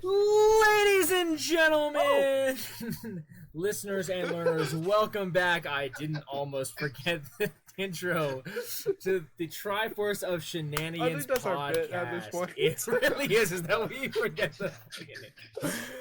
Ladies and gentlemen, listeners and learners, welcome back. I didn't almost forget the intro to the Triforce of Shenanigans I think that's podcast. our bit at this point. It really is that we forget the beginning.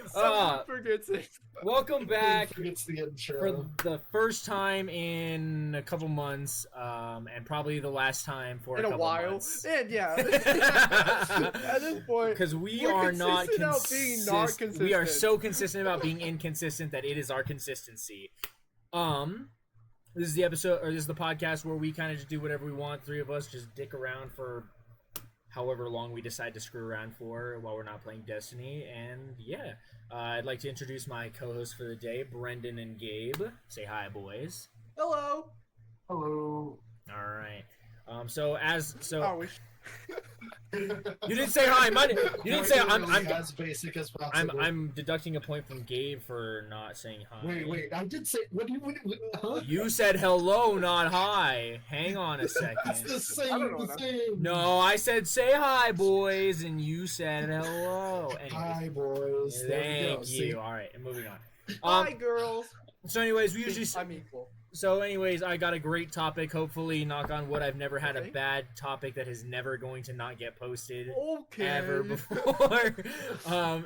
Someone forgets it. Welcome back It's the intro. for the first time in a couple months, and probably the last time for In a a couple while. months. And yeah. At this point, Because we we're are not consistent about being not consistent. We are consistent. so consistent about being inconsistent that it is our consistency. This is the episode, or this is the podcast where we kind of just do whatever we want. Three of us just dick around for however long we decide to screw around for while we're not playing Destiny. And yeah, I'd like to introduce my co-hosts for the day, Brendan and Gabe. Say hi, boys. hello. Hello. All right. So Oh, we you didn't say hi. You didn't say I'm as basic as possible. I'm deducting a point from Gabe for not saying hi. Wait. I did say. What do you? Huh? You said hello, not hi. Hang on a It's the second. I don't know same. The that. same. No, I said say hi, boys, and you said hello. Hi, Anyways, boys. There we go. thank See? you. All right, moving on. Hi, girls. So anyways, we usually. I'm equal. So anyways, I got a great topic. Hopefully, knock on wood, I've never had a Okay. bad topic that is never going to not get posted Okay. ever before.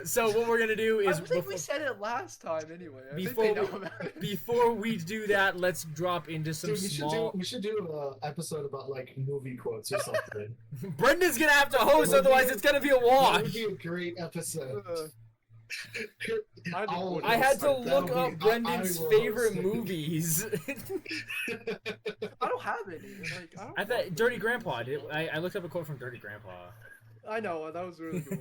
So what we're gonna do I is think we said it last time anyway. I Before think they we- know about it. before we do that, let's drop into some Dude, small. we should do an episode about like movie quotes or something. Brendan's gonna have to host, That would be- otherwise it's gonna be a That would wash. be a great episode. I think I'll- would- I had to That'll look be- up Brendan's I will favorite host it. movies. I don't have any. Like, I, don't I thought Dirty Grandpa. I looked up a quote from Dirty Grandpa. I know that was really cool.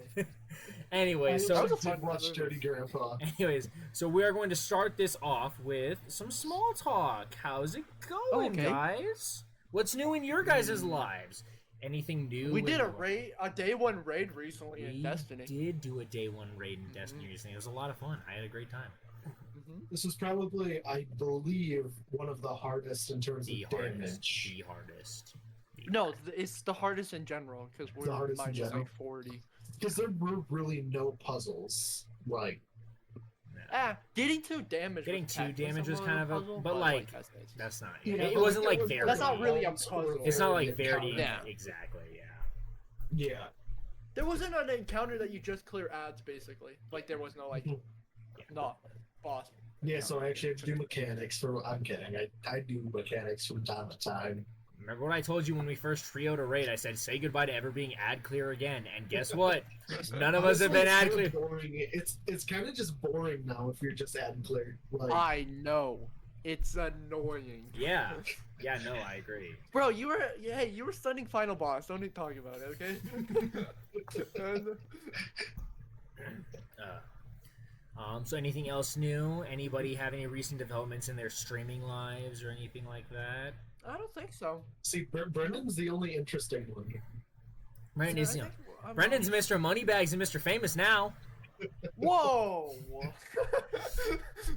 Anyway, I so was a fun did watch movie. Dirty Grandpa. anyways, so we are going to start this off with some small talk. How's it going, Okay. guys? What's new in your guys' lives? Anything new? We in did a your- raid, a day one raid recently in We Destiny. did do a day one raid in Destiny recently. It was a lot of fun. I had a great time. Mhm. This was probably, I believe, one of the hardest in terms The of hardest. damage. The hardest. No, it's the hardest in general because The hardest in mine is general? like 40. Because there were really no puzzles. Like, Getting 2 damage. Getting was 2 technically damage was somewhat kind of a, puzzle, but like that's- that's not. Yeah, it but wasn't like, like there Verity. was That's not really a one sort of puzzle. It's not like area Verity. counter. Yeah. Exactly. Yeah. Yeah. There wasn't an encounter that you just clear ads basically. Like there was no like, Mhm. not boss. Yeah, so I actually have to do mechanics for. I'm kidding. I do mechanics from time to time. Remember what I told you when we first trioed a raid? I said say goodbye to ever being ad clear again. And guess what? None of us have been ad Honestly, clear. it's kinda boring. It's kind of just boring now if you're just ad clear. Like, I know. It's annoying. Yeah. Yeah. No, I agree. Bro, you were stunning final boss. Don't even talk about it, okay? So anything else new? Anybody have any recent developments in their streaming lives or anything like that? I don't think so. see, Brendan's the only interesting one. Brendan is, I you know, think I'm Brendan's Mr. Moneybags and Mr. Famous now. Whoa!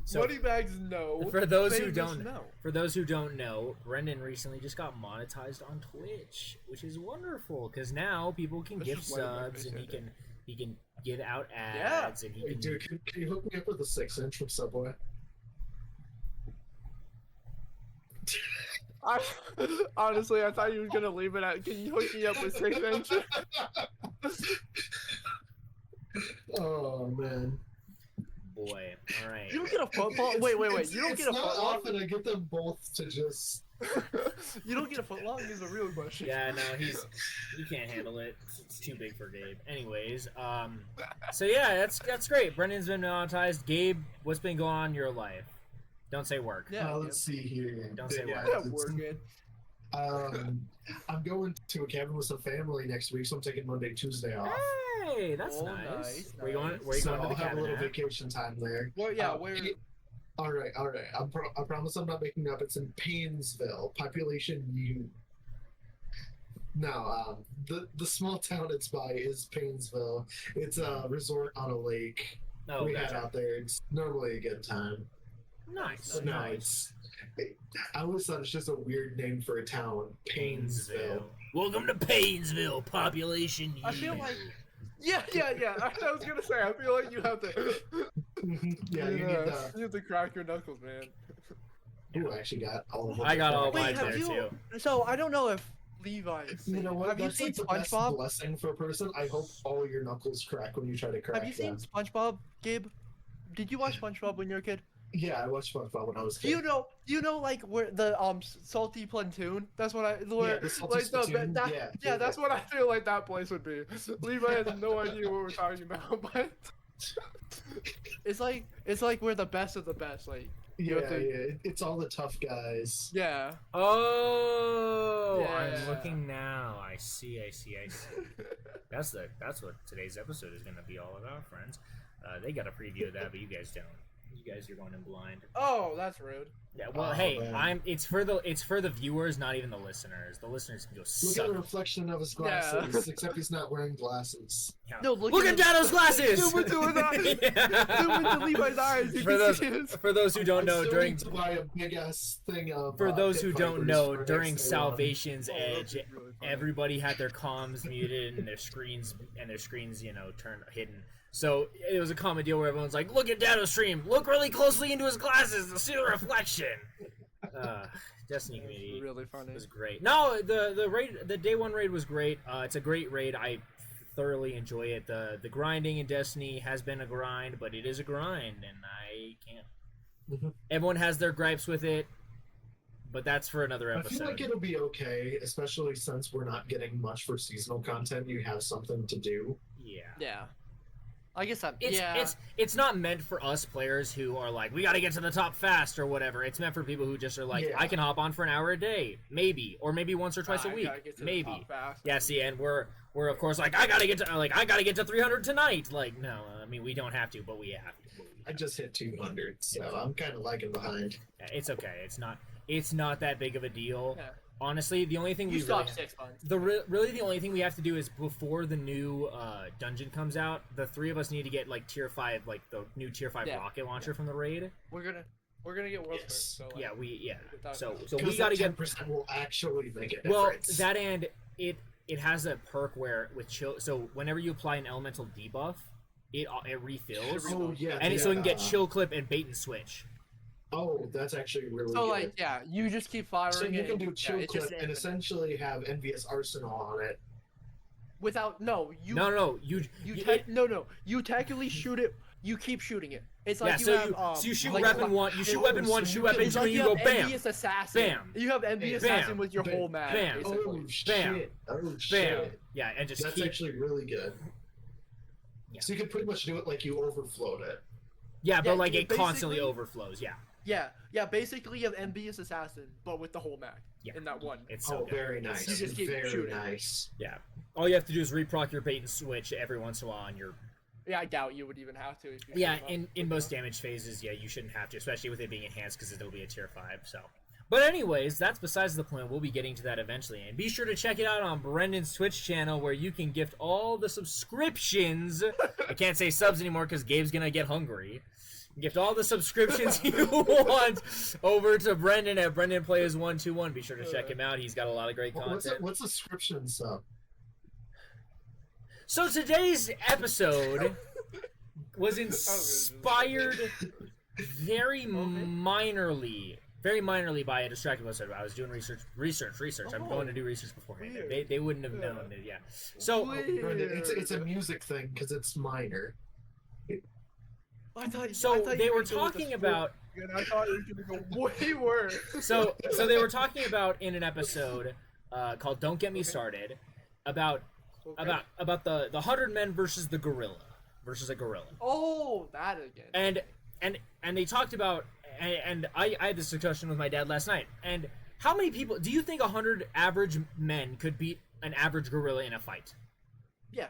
So- Moneybags, no. For those who Famous, don't- no. For those who don't know, Brendan recently just got monetized on Twitch, which is wonderful because now people can Let's give just wait a minute, subs and appreciate he can give out ads and he Hey, can. dude, can you hook me up with a 6-inch from Subway? Honestly, I thought you were gonna leave it at. Can you hook me up with 6 inch? Oh man. Boy, all right. You don't get a football. Wait. You don't It's get a not footlong. often I get them both to just. You don't get a footlong is a real question. Yeah, no, he can't handle it. It's too big for Gabe. Anyways, so yeah, that's great. Brendan's been monetized. Gabe, what's been going on in your life? Don't say work. Yeah. Let's see here. Don't say Yeah, what. Yeah, it's- working. I'm going to a cabin with some family next week, so I'm taking Monday, Tuesday off. Hey, that's Oh, nice. nice, Where you going? nice. Where you So going to I'll the have a cabin little at? vacation time there. Well, yeah, where? All right. I promise I'm not making up. It's in Paynesville, population U. No, the small town it's by is Paynesville. It's a resort on a lake. Oh, we head gotcha. out there. It's normally a good time. Nice. But no, Nice. I always thought it's just a weird name for a town. Paynesville. Welcome to Paynesville, population. I feel U. like Yeah. I was gonna say. I feel like you have to. Yeah, you need the. You have to crack your knuckles, man. Ooh, I actually got all of them. I got all Wait, mine have there you? too. So I don't know if Levi. You know what? Have you That's seen like the best SpongeBob? blessing for a person. I hope all your knuckles crack when you try to crack Have you seen them. SpongeBob, Gabe? Did you watch SpongeBob when you were a kid? Yeah, I watched SpongeBob when I was a Do kid. you know like where the salty platoon? That's what I where Yeah, the salty like the spittoon, that, yeah. that's what I feel like that place would be. Levi has no idea what we're talking about, but it's like we're the best of the best. Like you Yeah, have to- yeah. It's all the tough guys. yeah. Oh, Yeah. I'm looking now. I see. That's what today's episode is gonna be all about, friends. They got a preview of that, but you guys don't. You guys are going in blind. Oh, that's rude. Yeah. Well, Oh, hey, man. It's for the viewers, not even the listeners. The listeners can go Look suck. at the reflection of his glasses, except he's not wearing glasses. Yeah. No, Look at his- Dano's glasses. Zoom into his eyes. Yeah. Zoom into Levi's eyes. You For can see his- those who don't I know, still during need to buy a big ass thing of. for those who Pit don't Vipers know, for during next day one. Salvation's Oh, that'd Edge, be really funny. everybody had their comms muted and their screens turned hidden. So it was a common deal where everyone's like, "Look at Dano's stream. Look really closely into his glasses to see the reflection." Destiny It's community really funny. was great. No, the day one raid was great. It's a great raid. I thoroughly enjoy it. The grinding in Destiny has been a grind, but it is a grind, and I can't. Mhm. Everyone has their gripes with it, but that's for another I episode. feel like it'll be okay, especially since we're not getting much for seasonal content. You have something to do. Yeah. Yeah. I guess that. It's, yeah. it's not meant for us players who are like, we got to get to the top fast or whatever. It's meant for people who just are like, Yeah. I can hop on for an hour a day, maybe, or maybe once or twice a I week, gotta get to the maybe. top fast. Yeah, see, and we're of course like I gotta get to 300 tonight. Like, no, I mean we don't have to, but we have to. I just hit 200, so I'm kind of lagging behind. Yeah, it's okay. It's not that big of a deal. Yeah. Honestly, the only thing You we still really have 6 months. really the only thing we have to do is before the new dungeon comes out, the three of us need to get like tier 5, like the new tier 5 Yeah. rocket launcher from the raid. We're gonna get world Yes. first. So like, Yeah, without- so we Because got to that get 10% will actually make a well difference. that, and it has a perk where with chill, so whenever you apply an elemental debuff, it refills. Oh yeah. And so we can get yeah. chill clip and bait and switch. Oh, that's actually really So good. like yeah, you just keep firing. So you it can and- do chill it's clip just and infinite. essentially have Envious Arsenal on it. without no you No, you you technically shoot it. You keep shooting it. It's like yeah. you So have you shoot like, weapon one, you shoot oh, weapon so one, you shoot can- weapon It's two, like and you you go have bam, envious assassin. bam, You have envious bam, assassin with your bam, whole map. bam. basically. Oh Bam. shit! Oh bam. shit! Yeah, and just That's keep. actually really good. Yeah. So you can pretty much do it like you overflowed it. Yeah, but Yeah, like you it constantly basically- overflows. Yeah, Yeah. Basically, you have envious assassin, but with the whole map. Yeah. In that one. it's so Oh, good. very nice. You just keep very shooting. nice. Yeah, all you have to do is reproc your bait and switch every once in a while, and you're Yeah, I doubt you would even have to. If you yeah. shoot 'em up In quick most enough. damage phases, yeah, you shouldn't have to, especially with it being enhanced because it'll be a tier 5. So, but anyways, that's besides the point. We'll be getting to that eventually, and be sure to check it out on Brendan's Twitch channel where you can gift all the subscriptions. I can't say subs anymore because Gabe's gonna get hungry. Gift all the subscriptions you want over to Brendan at Brendan Plays 121. Be sure to check him out. He's got a lot of great content. What's subscription sub? So today's episode was inspired very minorly by a distracted episode. I was doing research. I'm going to do research beforehand. Weird. They wouldn't have known that. Yeah. So Brendan, it's a music thing because it's minor. so they were talking about. And I thought it was gonna go way worse. So they were talking about in an episode called "Don't Get Me Started" about Okay. about the 100 men versus the gorilla versus a gorilla. Oh, that again. And they talked about and I had this discussion with my dad last night. And how many people do you think 100 average men could beat an average gorilla in a fight? Yeah.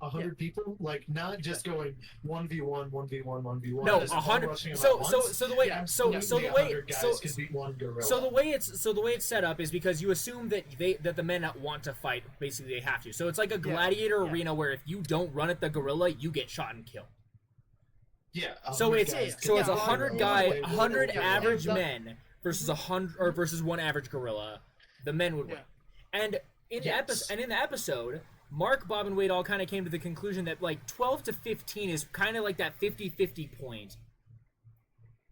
100 people, like not just going 1v1, 1v1, 1v1. No, just all 100. rushing them So at so once. so the way Yeah, so Yeah, so the maybe way 100 guys so could beat one gorilla. so the way it's set up is because you assume that the men that want to fight basically they have to. So it's like a gladiator yeah. arena where if you don't run at the gorilla, you get shot and killed. yeah. So 100 it's guys could so it's beat 100 one guy, gorilla. 100 Yeah, average yeah. men versus 100 or versus one average gorilla. The men would win. Yeah. And in Yes. the episode, Mark, Bob, and Wade all kind of came to the conclusion that like 12 to 15 is kind of like that 50-50 point.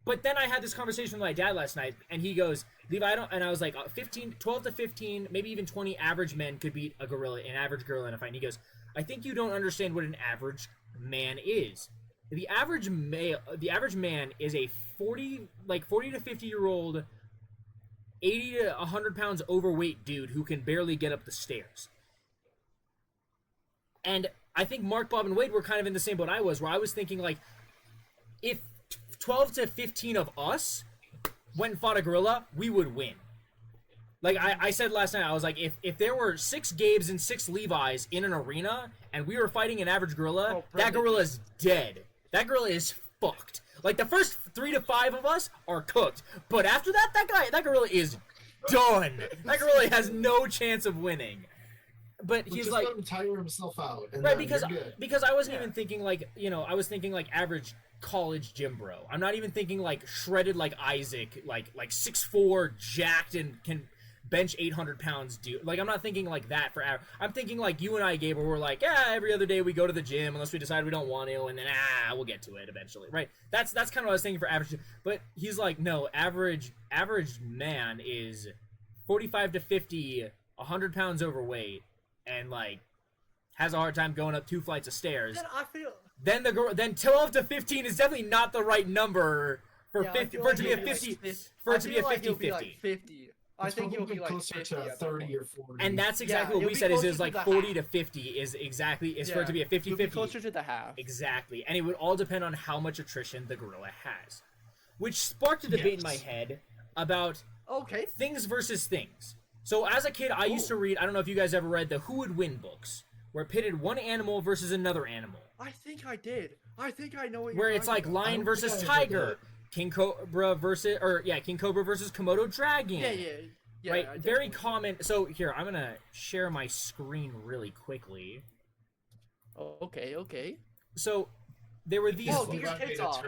But then I had this conversation with my dad last night, and he goes, Levi, I don't, and I was like, 12 to 15, maybe even 20 average men could beat an average gorilla in a fight. And he goes, I think you don't understand what an average man is. The average man is a 40 to 50-year-old, 80 to 100 pounds overweight dude who can barely get up the stairs. And I think Mark, Bob, and Wade were kind of in the same boat I was, where I was thinking, like, if 12 to 15 of us went and fought a gorilla, we would win. Like I said last night, I was like, if there were 6 Gabes and 6 Levis in an arena and we were fighting an average gorilla, that gorilla's dead. That gorilla is fucked. Like, the first 3 to 5 of us are cooked, but after that, that gorilla is done. That gorilla has no chance of winning. But he's like, let him tire himself out, and right, then because I wasn't even thinking like, I was thinking like average college gym bro. I'm not even thinking like shredded like Isaac, like 6'4", jacked and can bench 800 pounds dude. Like, I'm not thinking like that for average. I'm thinking like you and I, Gabriel, we're like, every other day we go to the gym unless we decide we don't want to, and then we'll get to it eventually, right? That's kind of what I was thinking for average. But he's like, no, average man is 45 to 50, 100 pounds overweight, and like has a hard time going up 2 flights of stairs. Then I feel. Then 12 to 15 is definitely not the right number for 50 for it to be a 50 for it to be a 50-50. 50. I think it'll be like closer 50 to 30 or 40. And that's exactly what we said. Is like 40 to 50 is for it to be a 50-50. Closer to the half. Exactly, and it would all depend on how much attrition the gorilla has, which sparked a debate in my head about things versus things. So as a kid, I used to read. I don't know if you guys ever read the Who Would Win books, where it pitted one animal versus another animal. I think I did. I think I know what you're where it's like lion versus tiger, King Cobra versus Komodo dragon. Yeah. Right, very common. So here, I'm gonna share my screen really quickly. Oh, okay. So there were these. Oh, these kids off.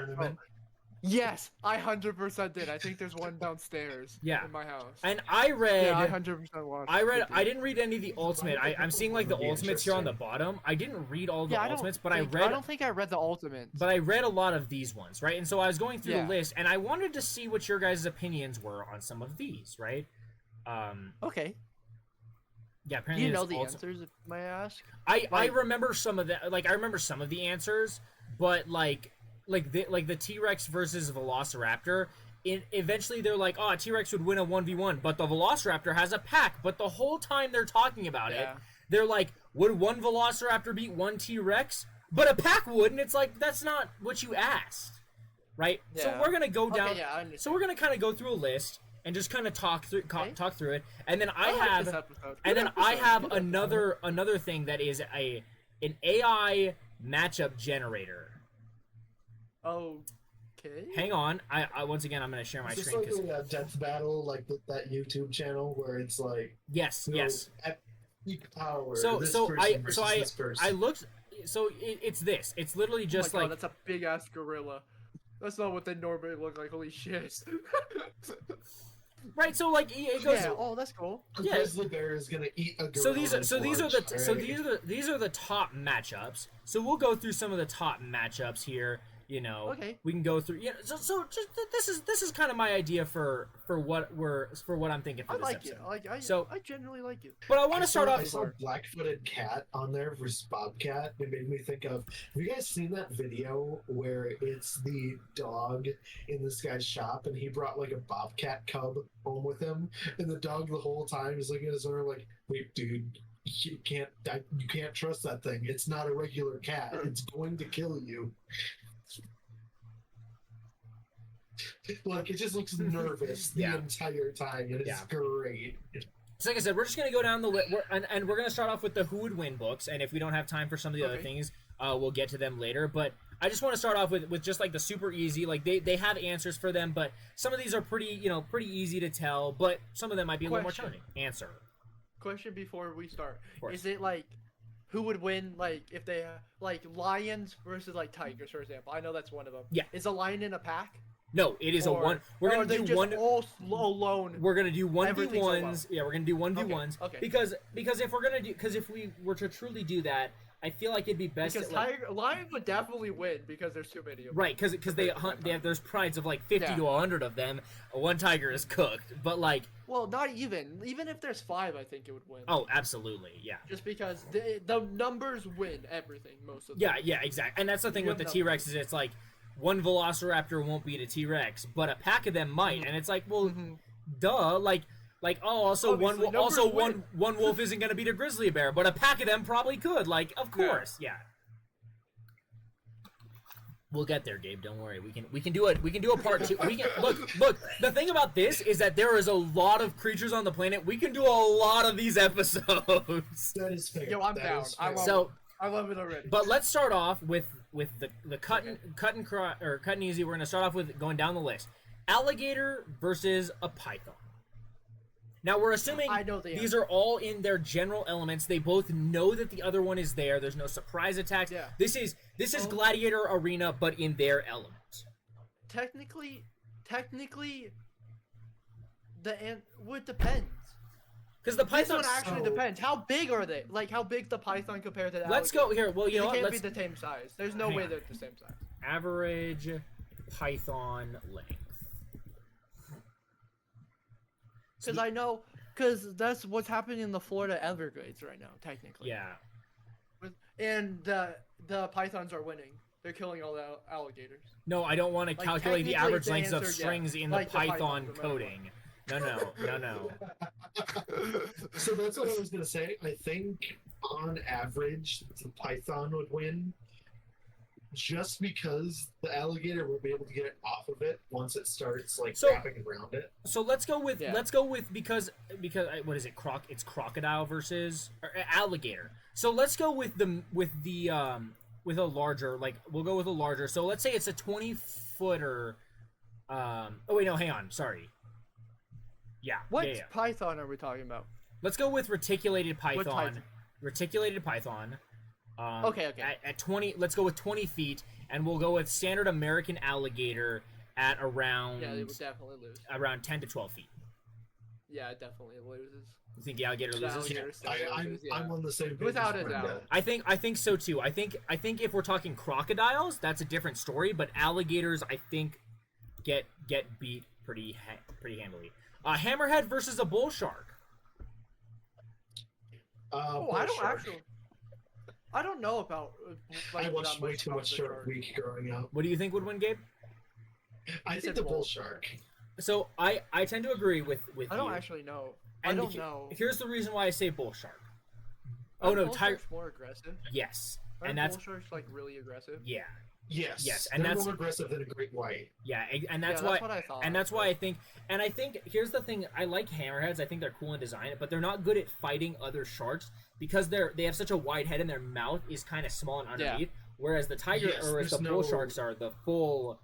Yes, I 100% did. I think there's one downstairs. Yeah. In my house. And I read. Yeah, I 100% watched. I didn't read any of the ultimate. I'm seeing like the ultimates here on the bottom. I didn't read all the ultimates, but I don't think I read the ultimates. But I read a lot of these ones, right? And so I was going through the list, and I wanted to see what your guys' opinions were on some of these, right? Okay. Yeah, apparently you know the answers, if I ask. I remember some of that. Like, I remember some of the answers, but like the T-Rex versus Velociraptor. Eventually they're like, oh, T-Rex would win a 1v1, but the Velociraptor has a pack. But the whole time they're talking about it, they're like, would one Velociraptor beat one T-Rex? But a pack would, and it's like, that's not what you asked, right? Yeah. So we're gonna go down. So we're gonna kind of go through a list and just kind of talk through it, and then I have another thing that is an AI matchup generator. Okay. Hang on. I once again, I'm going to share my screen. Is this like a Death Battle, like that YouTube channel where it's like... Yes. At peak power. I looked... So it's this. It's literally just God, that's a big-ass gorilla. That's not what they normally look like. Holy shit. Right, so like it goes. Yeah. Oh, that's cool. A grizzly bear is gonna eat a gorilla. So these are the top matchups. So we'll go through some of the top matchups here. Okay. We can go through. Yeah. So just this is kind of my idea for what I'm thinking for this episode. I like it. I genuinely like it. But I want to start off. I saw Black-footed Cat on there versus Bobcat. It made me think of. Have you guys seen that video where it's the dog in this guy's shop and he brought like a Bobcat cub home with him, and the dog the whole time is looking at his owner like, "Wait, dude. You can't trust that thing. It's not a regular cat. It's going to kill you." Like, it just looks nervous the entire time, and it's great. So like I said, we're just going to go down the list, and we're going to start off with the Who Would Win books, and if we don't have time for some of the other things, we'll get to them later. But I just want to start off with just like the super easy, like they have answers for them, but some of these are pretty easy to tell, but some of them might be a little more challenging. Question before we start. Is it like, who would win, like, if they, like, lions versus, like, tigers, for example? I know that's one of them. Yeah. Is a lion in a pack? No, it is a Or- one. We're or gonna are they do just one. all alone. We're gonna do one v Everything's alone. ones. Yeah, we're gonna do one v ones. okay. Because if we're gonna do if we were to truly do that, I feel like it'd be best. Because lions would definitely win because there's too many of them. Right, because they hunt. They have there's prides of like 50 Yeah. to 100 of them. One tiger is cooked, but like, Well, not even. Even if there's 5, I think it would win. oh, absolutely, yeah, Just because the numbers win everything most of the yeah, time. yeah, exactly. And that's the thing You with the have T Rex is it's like one Velociraptor won't beat a T Rex, but a pack of them might, and it's like, well, Mhm. duh, like. Oh, also Obviously, numbers one wolf isn't gonna beat a grizzly bear, but a pack of them probably could. Like, of course, yeah. We'll get there, Gabe. Don't worry. We can do it. We can do a part 2. We can look. The thing about this is that there is a lot of creatures on the planet. We can do a lot of these episodes. That is fair. Yo, I'm That down. is I fair. love So, I love it already. but let's start off with the cut and easy. We're gonna start off with going down the list. Alligator versus a python. Now we're assuming I know the these answer. are all in their general elements. They both know that the other one is there. There's no surprise attacks. Yeah. This is Gladiator Arena, but in their element. technically, would depends. Because the This python. one actually So- depends. How big are they? Like how big the python compared to the Let's alligator? go here. Well, you know They what? can't Let's be the same size. There's no Hang way on. they're the same size. average python length. Because I know, because that's what's happening in the Florida Everglades right now, technically. Yeah. And the pythons are winning. They're killing all the alligators. No, I don't want to Like, calculate the technically, average the lengths of answer, yeah. strings in Like the the python, Python no matter coding. No. So that's what I was gonna say. I think on average the python would win, just because the alligator will be able to get it off of it once it starts like So- wrapping around it. So let's go with Yeah. because what is it? It's crocodile versus alligator. So let's go with with a larger, like we'll go with a larger. So let's say it's a 20-footer. Oh wait, no, hang on. Sorry. Yeah. What yeah. python are we talking about? Let's go with reticulated python. python? Reticulated python. Okay. At 20, let's go with 20 feet, and we'll go with standard American alligator at around Yeah, they would definitely lose. around 10 to 12 feet. Yeah, it definitely loses. You think the alligator The loses? alligator still loses, yeah. I'm on the same page. Without as a Brenda. doubt. I think so too. I think if we're talking crocodiles, that's a different story. But alligators, I think, get beat pretty handily. Hammerhead versus a bull shark. Oh, bull I don't shark. actually. I don't know about. I watched that way much too about much the Shark Week growing up. What do you think would win, Gabe? I said think the bull bull. shark. So I tend to agree with I don't you. actually know. And I don't know. Here's the reason why I say bull shark. Oh Aren't no, bull tiger. sharks more aggressive. Yes, Aren't and that's bull sharks like really aggressive. yeah. Yes, and they're that's- more aggressive than a great white. Yeah, and that's Yeah, why, that's what I thought. and that's why I think, here's the thing: I like hammerheads. I think they're cool in design, but they're not good at fighting other sharks because they have such a wide head and their mouth is kind of small and Yeah. underneath. Whereas the tiger Yes, or the there's bull no- sharks are the full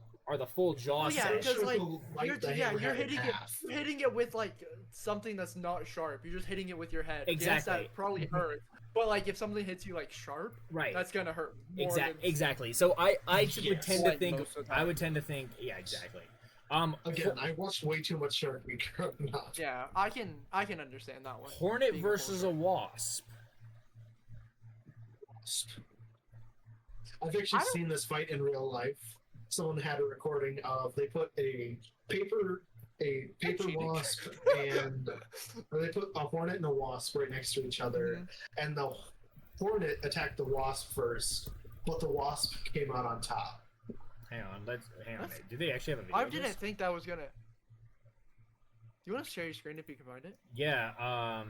jaw Oh, yeah, set. because, like, Like you're, the yeah, hammerhead you're in hitting it. half. You're hitting it with like something that's not sharp. You're just hitting it with your head. Yes, Exactly. that probably hurts. But like if something hits you like sharp, Right. that's gonna hurt. More than- Exactly. So I would Yes. tend to Like think most of the I time. would tend to think exactly. Again, I watched way too much Shark Week growing up. Yeah, I can understand that one. Hornet being versus a bull wasp. I've actually I don't- seen this fight in real life. Someone had a recording of they put a paper cheating. wasp and or they put a hornet and a wasp right next to each other, Mhm. and the hornet attacked the wasp first, but the wasp came out on top. Hang on. That's- Do they actually have a video? I of didn't this? think that was gonna. Do you want to share your screen if you can find it? Yeah.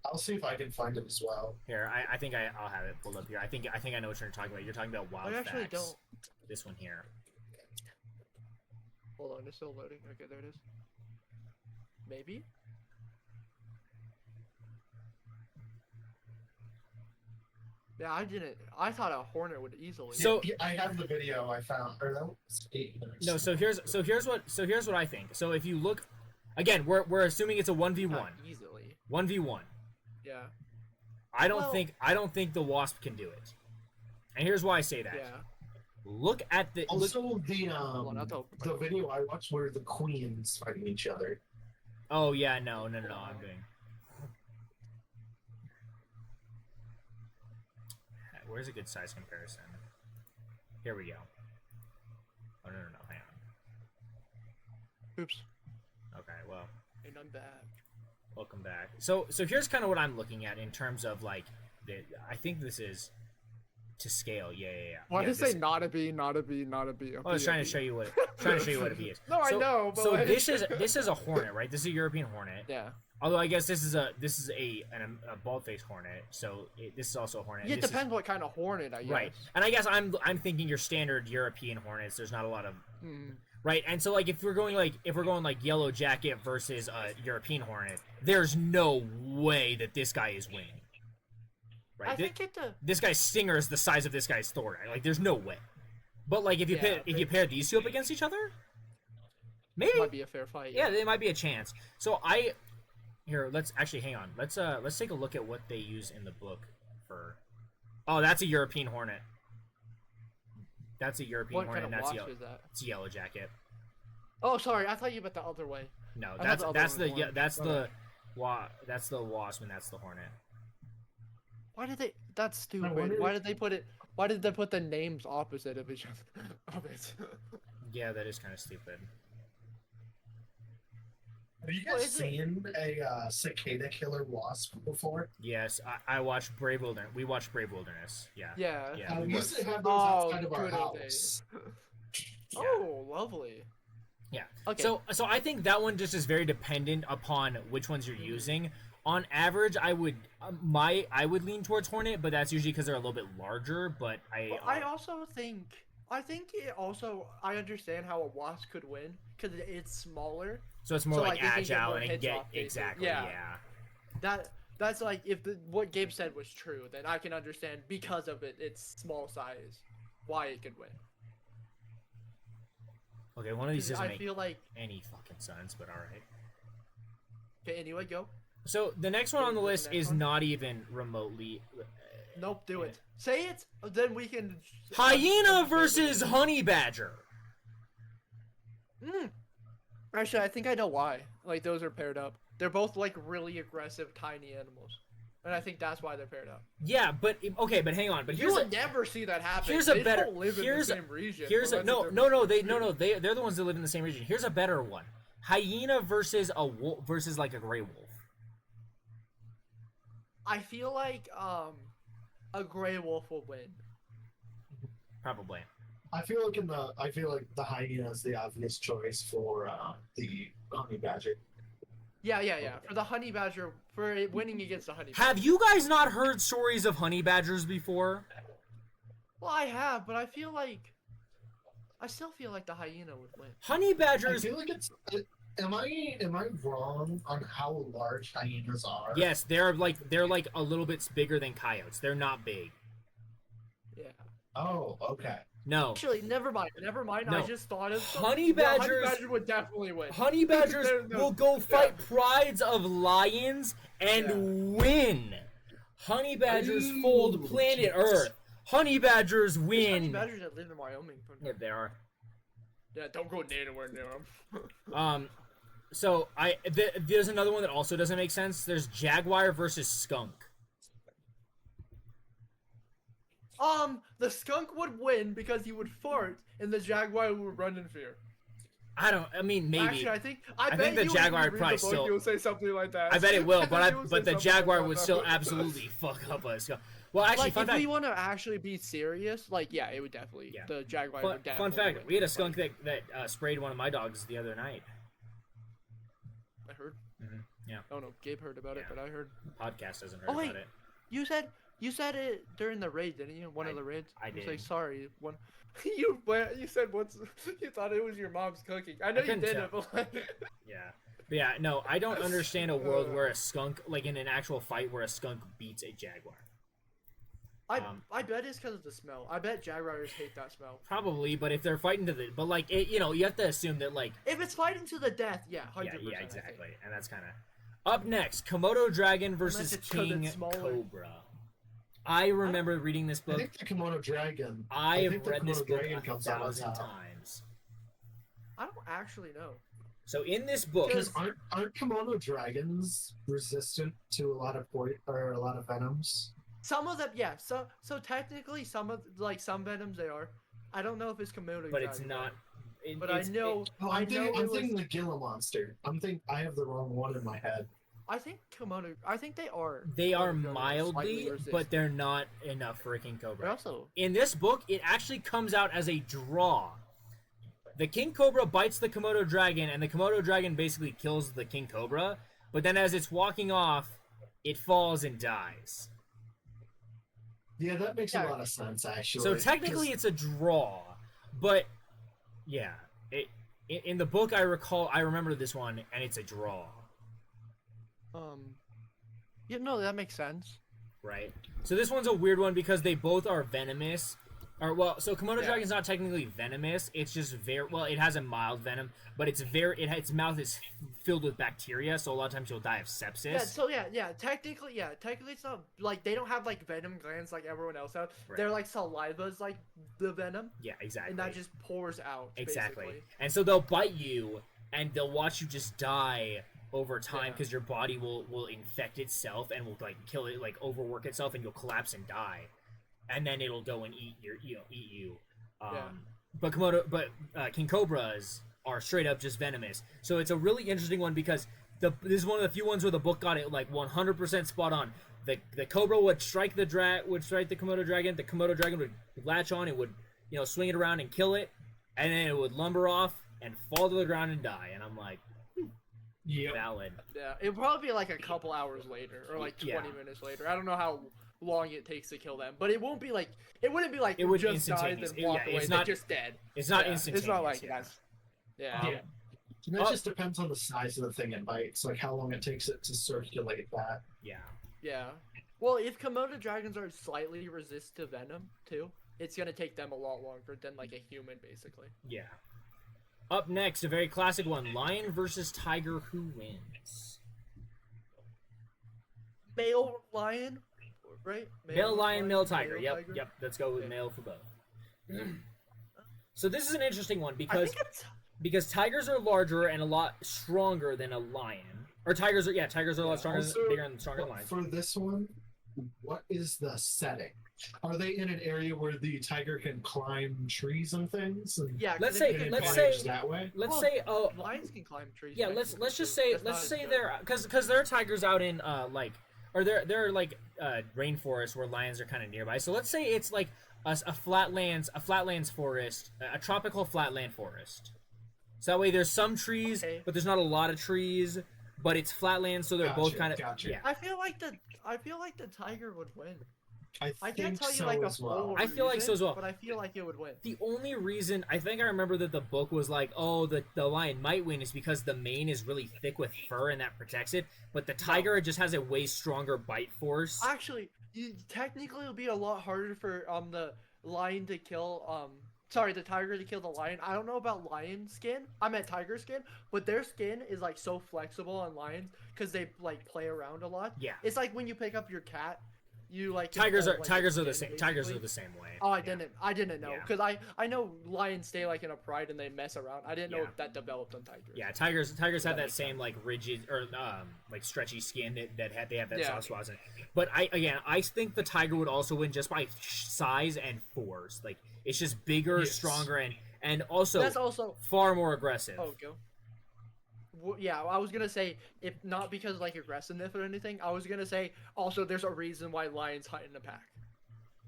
I'll see if I can find it as well. Here, I think I'll have it pulled up here. I think I know what you're talking about. You're talking about wild I actually facts. don't. This one here. Hold on, it's still loading. Okay, there it is. Maybe. Yeah, I didn't. I thought a hornet would easily. So- Yeah, I have the video I found. Or that was 8 minutes. No, so here's what I think. So if you look, again, we're assuming it's a 1v1. Not easily. 1v1. Yeah. I don't Well- think the wasp can do it. And here's why I say that. Yeah. Look at the look, Also, the on, I'll tell- the video I watched were the queens fighting each other. Oh yeah, no. I'm doing. Where's a good size comparison? Here we go. Oh no, hang on. Oops. Okay, well, And I'm back. welcome back. So here's kind of what I'm looking at in terms of like, I think this is to scale. Yeah. Why yeah, did it say not a B, not a B, not a B? I was trying to show you what a bee is. No, I So- know, but So like- this is a hornet, right? This is a European hornet. Yeah. Although I guess this is a bald-faced hornet, so this is also a hornet. It This is- depends what kind of hornet, I guess. right? And I guess I'm thinking your standard European hornets. There's not a lot of Mm. right, and so like if we're going like Yellow Jacket versus a European hornet, there's no way that this guy is winning. Right? I think it. This guy's stinger is the size of this guy's thorax. Like there's no way. But like if you Yeah, pair these two up against each other, maybe might be a fair fight. yeah, there might be a chance. So let's actually hang on. Let's take a look at what they use in the book for. Oh, that's a European hornet. That's a European What hornet. kind And of that's wasp yellow. is that? It's a Yellow Jacket. Oh, sorry. I thought you meant the other way. No, I thought that's the other that's one the was yeah, orange. that's Okay. that's the wasp and that's the hornet. Why did they? That's stupid. wonder- Why did they put it? Why did they put the names opposite of each other? Of it. Yeah, that is kind of stupid. Have you Well, guys is it- seen a cicada killer wasp before? Yes, I watched Brave Wilderness. We watched Brave Wilderness. Yeah. Yeah. Yeah. We we used watched- to have those Oh, outside of our good old house. Oh, lovely. Yeah. Okay. So I think that one just is very dependent upon which ones you're using. On average, I would lean towards Hornet, but that's usually because they're a little bit larger. But Well, I also think. I think it also. I understand how a wasp could win because it's smaller. so it's more so, like like, it can get agile more and hits get off, basically. exactly Yeah. That's like if what Gabe said was true, then I can understand because of its small size, why it could win. Okay, one of these doesn't I make feel like. any fucking sense, but all right. Okay. Anyway, go. So the next one on the Okay, list next is one. not even remotely. Nope. Do it. Say it. Then we can. Hyena versus honey badger. Actually, I think I know why. Like those are paired up. They're both like really aggressive, tiny animals, and I think that's why they're paired up. Yeah, but okay, but hang on. But You here's will a, never see that happen. here's a They better- don't live here's a- in the same region. here's so a that's no different- they're the ones that live in the same region. Here's a better one. Hyena versus a wolf versus like a gray wolf. I feel like a gray wolf will win. Probably. I feel like the hyena is the obvious choice for the honey badger. Yeah. For the honey badger, for it winning against the honey badger. Have you guys not heard stories of honey badgers before? Well, I have, but I still feel like the hyena would win. Honey I badgers. feel like it's. Am I wrong on how large hyenas are? Yes, they're like a little bit bigger than coyotes. They're not big. Yeah. Oh, okay. No. Actually, never mind. No. I just thought of Honey The honey badgers- badger would definitely win. Honey badgers No, will go fight yeah. prides of lions and win. Honey badgers Ooh, fold planet Jesus. Earth. Honey badgers There's honey win. badgers that live in Wyoming. Yeah, they are. Yeah, don't go anywhere near them. So there's another one that also doesn't make sense. There's jaguar versus skunk. The skunk would win because he would fart, and the jaguar would run in fear. I mean, maybe. Actually, I think think bet the you jaguar when you would read probably the book, still- You'll say something like that. I bet it will, think but you will say but the something jaguar like would that. still absolutely fuck up a skunk. Well, actually, Like, fun if fact. we want to actually be serious, like, yeah, it would definitely. Yeah. The jaguar Fun, would definitely. fun fact: win. we had a skunk that sprayed one of my dogs the other night. I heard. Yeah, Oh no, Gabe heard about it, Yeah. but I heard. the podcast hasn't heard Oh, wait. about it. You said it during the raid, didn't you? One of the raids. I You was did. like, sorry, one. You said what's you thought it was your mom's cooking. I know you couldn't did tell. it, but like, Yeah. But yeah, no, I don't understand a world where a skunk, like in an actual fight, where a skunk beats a jaguar. I bet it's because of the smell. I bet jaguars hate that smell. Probably, but if they're fighting to the, but like, you have to assume that like, If it's fighting to the death, yeah, 100%. yeah, I think. exactly, and that's kind of. Up next, Komodo dragon versus it's 'cause King it's smaller. Cobra. I remember reading this I book. think the Komodo dragon. I have think the read this Komodo book dragon a comes out on 1,000 top. times. I don't actually know. So in this book, Because aren't Komodo dragons resistant to a lot of a lot of venoms? Some of them, yeah. So technically, some venoms they are. I don't know if it's Komodo. but it's dragon, not. But I know. Oh, I I'm know thinking, I'm it was. thinking the Gila monster. I have the wrong one in my head. I think Komodo. I think they are. They are Komodo dragons mildly, slightly resistant. but they're not enough for a king They're cobra. also. In this book, it actually comes out as a draw. The king cobra bites the Komodo dragon, and the Komodo dragon basically kills the king cobra. But then, as it's walking off, it falls and dies. Yeah, that makes Yeah. a lot of sense actually. So technically, 'cause- it's a draw, but yeah, in the book I remember this one, and it's a draw, Yeah, no, that makes sense. right? So this one's a weird one because they both are venomous. So Komodo Yeah. dragon's not technically venomous. It's just it has a mild venom, but its mouth is filled with bacteria, so a lot of times you'll die of sepsis. Yeah. So technically, it's not like they don't have like venom glands like everyone else has. Right. They're like saliva's like the venom, Yeah, exactly. and that just pours out. Exactly. Basically. And so they'll bite you, and they'll watch you just die over time Yeah. because your body will infect itself and will like kill it, like overwork itself, and you'll collapse and die. And then it'll go and eat you. Yeah. But king cobras are straight up just venomous. So it's a really interesting one because this is one of the few ones where the book got it like 100% spot on. The cobra would strike the Komodo dragon. The Komodo dragon would latch on and would swing it around and kill it, and then it would lumber off and fall to the ground and die. And I'm like, Yep. valid. Yeah, it'll probably be like a couple hours later or like 20 Yeah. minutes later. I don't know how long it takes to kill them, but it wouldn't be like it It would just died instantaneous. and walked away. It's They're not. just dead. It's not Yeah, instantaneous. It's not like yeah. that. Yeah. Yeah. And that just depends on the size of the thing it bites, like how long it takes it to circulate that. Yeah. Yeah. Well, if Komodo dragons are slightly resist to venom too, it's gonna take them a lot longer than like a human, basically. Yeah. Up next, a very classic one: lion versus tiger. Who wins? Male lion, right? Male lion, male tiger. male Yep. Let's go with Okay. male for both. So this is an interesting one I because think it's tigers are larger and a lot stronger than a lion. Or tigers are a lot stronger, Also, bigger and stronger than lions. For this one, what is the setting? Are they in an area where the tiger can climb trees and things? And yeah. Let's 'cause say- if you let's can say- climb- that way. Let's Well, say lions can climb trees. yeah, technically, let's just too. say That's not as good. they're because there are tigers out in there are like rainforests where lions are kind of nearby. So let's say it's like a flatlands forest, a tropical flatland forest. So that way there's some trees, Okay. but there's not a lot of trees, but it's flatland, so they're both Gotcha, kind of gotcha. yeah. I feel like the tiger would win. I I think can't tell you so like a as well. full I feel like so as reason, well. but I feel like it would win. The only reason I think I remember that the book was like, oh, the lion might win is because the mane is really thick with fur and that protects it, but the tiger just has a way stronger bite force. Actually, technically it would be a lot harder for the lion to kill the tiger to kill the lion. I don't know about lion skin. I meant tiger skin, but their skin is like so flexible on lions because they like play around a lot. Yeah. It's like when you pick up your cat, you like can Tigers hold, are like, tigers its are the skin, same. Tigers basically. are the same way. Oh, Yeah. I didn't know Yeah. because I know lions stay like in a pride and they mess around. I didn't know Yeah. if that developed on tigers. Yeah, tigers have That that makes same like rigid or like stretchy skin that they have that Yeah. soft spots in. But I think the tiger would also win just by size and force. Like it's just bigger, Yes. stronger, and also That's also far more aggressive. Oh, go. Yeah, I was gonna say if not because like aggressiveness or anything. I was gonna say also there's a reason why lions hunt in a pack.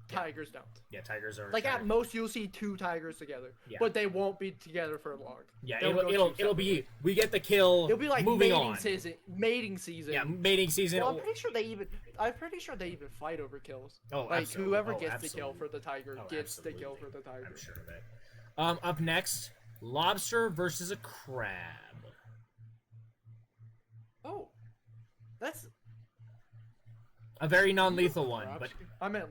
Tigers don't. Yeah, tigers are Like at most you'll see 2 tigers together, Yeah. but they won't be together for long. yeah, They'll go it'll be we get the kill. It'll be like moving mating on. season. Mating season. Yeah, mating season. Well, I'm pretty sure they even fight over kills. Oh, Like absolutely. whoever Oh, gets the kill absolutely. for the tiger Oh, gets the kill absolutely. for the tiger. I'm sure of it. Up next, lobster versus a crab. Oh, that's A very non-lethal one, but I mean,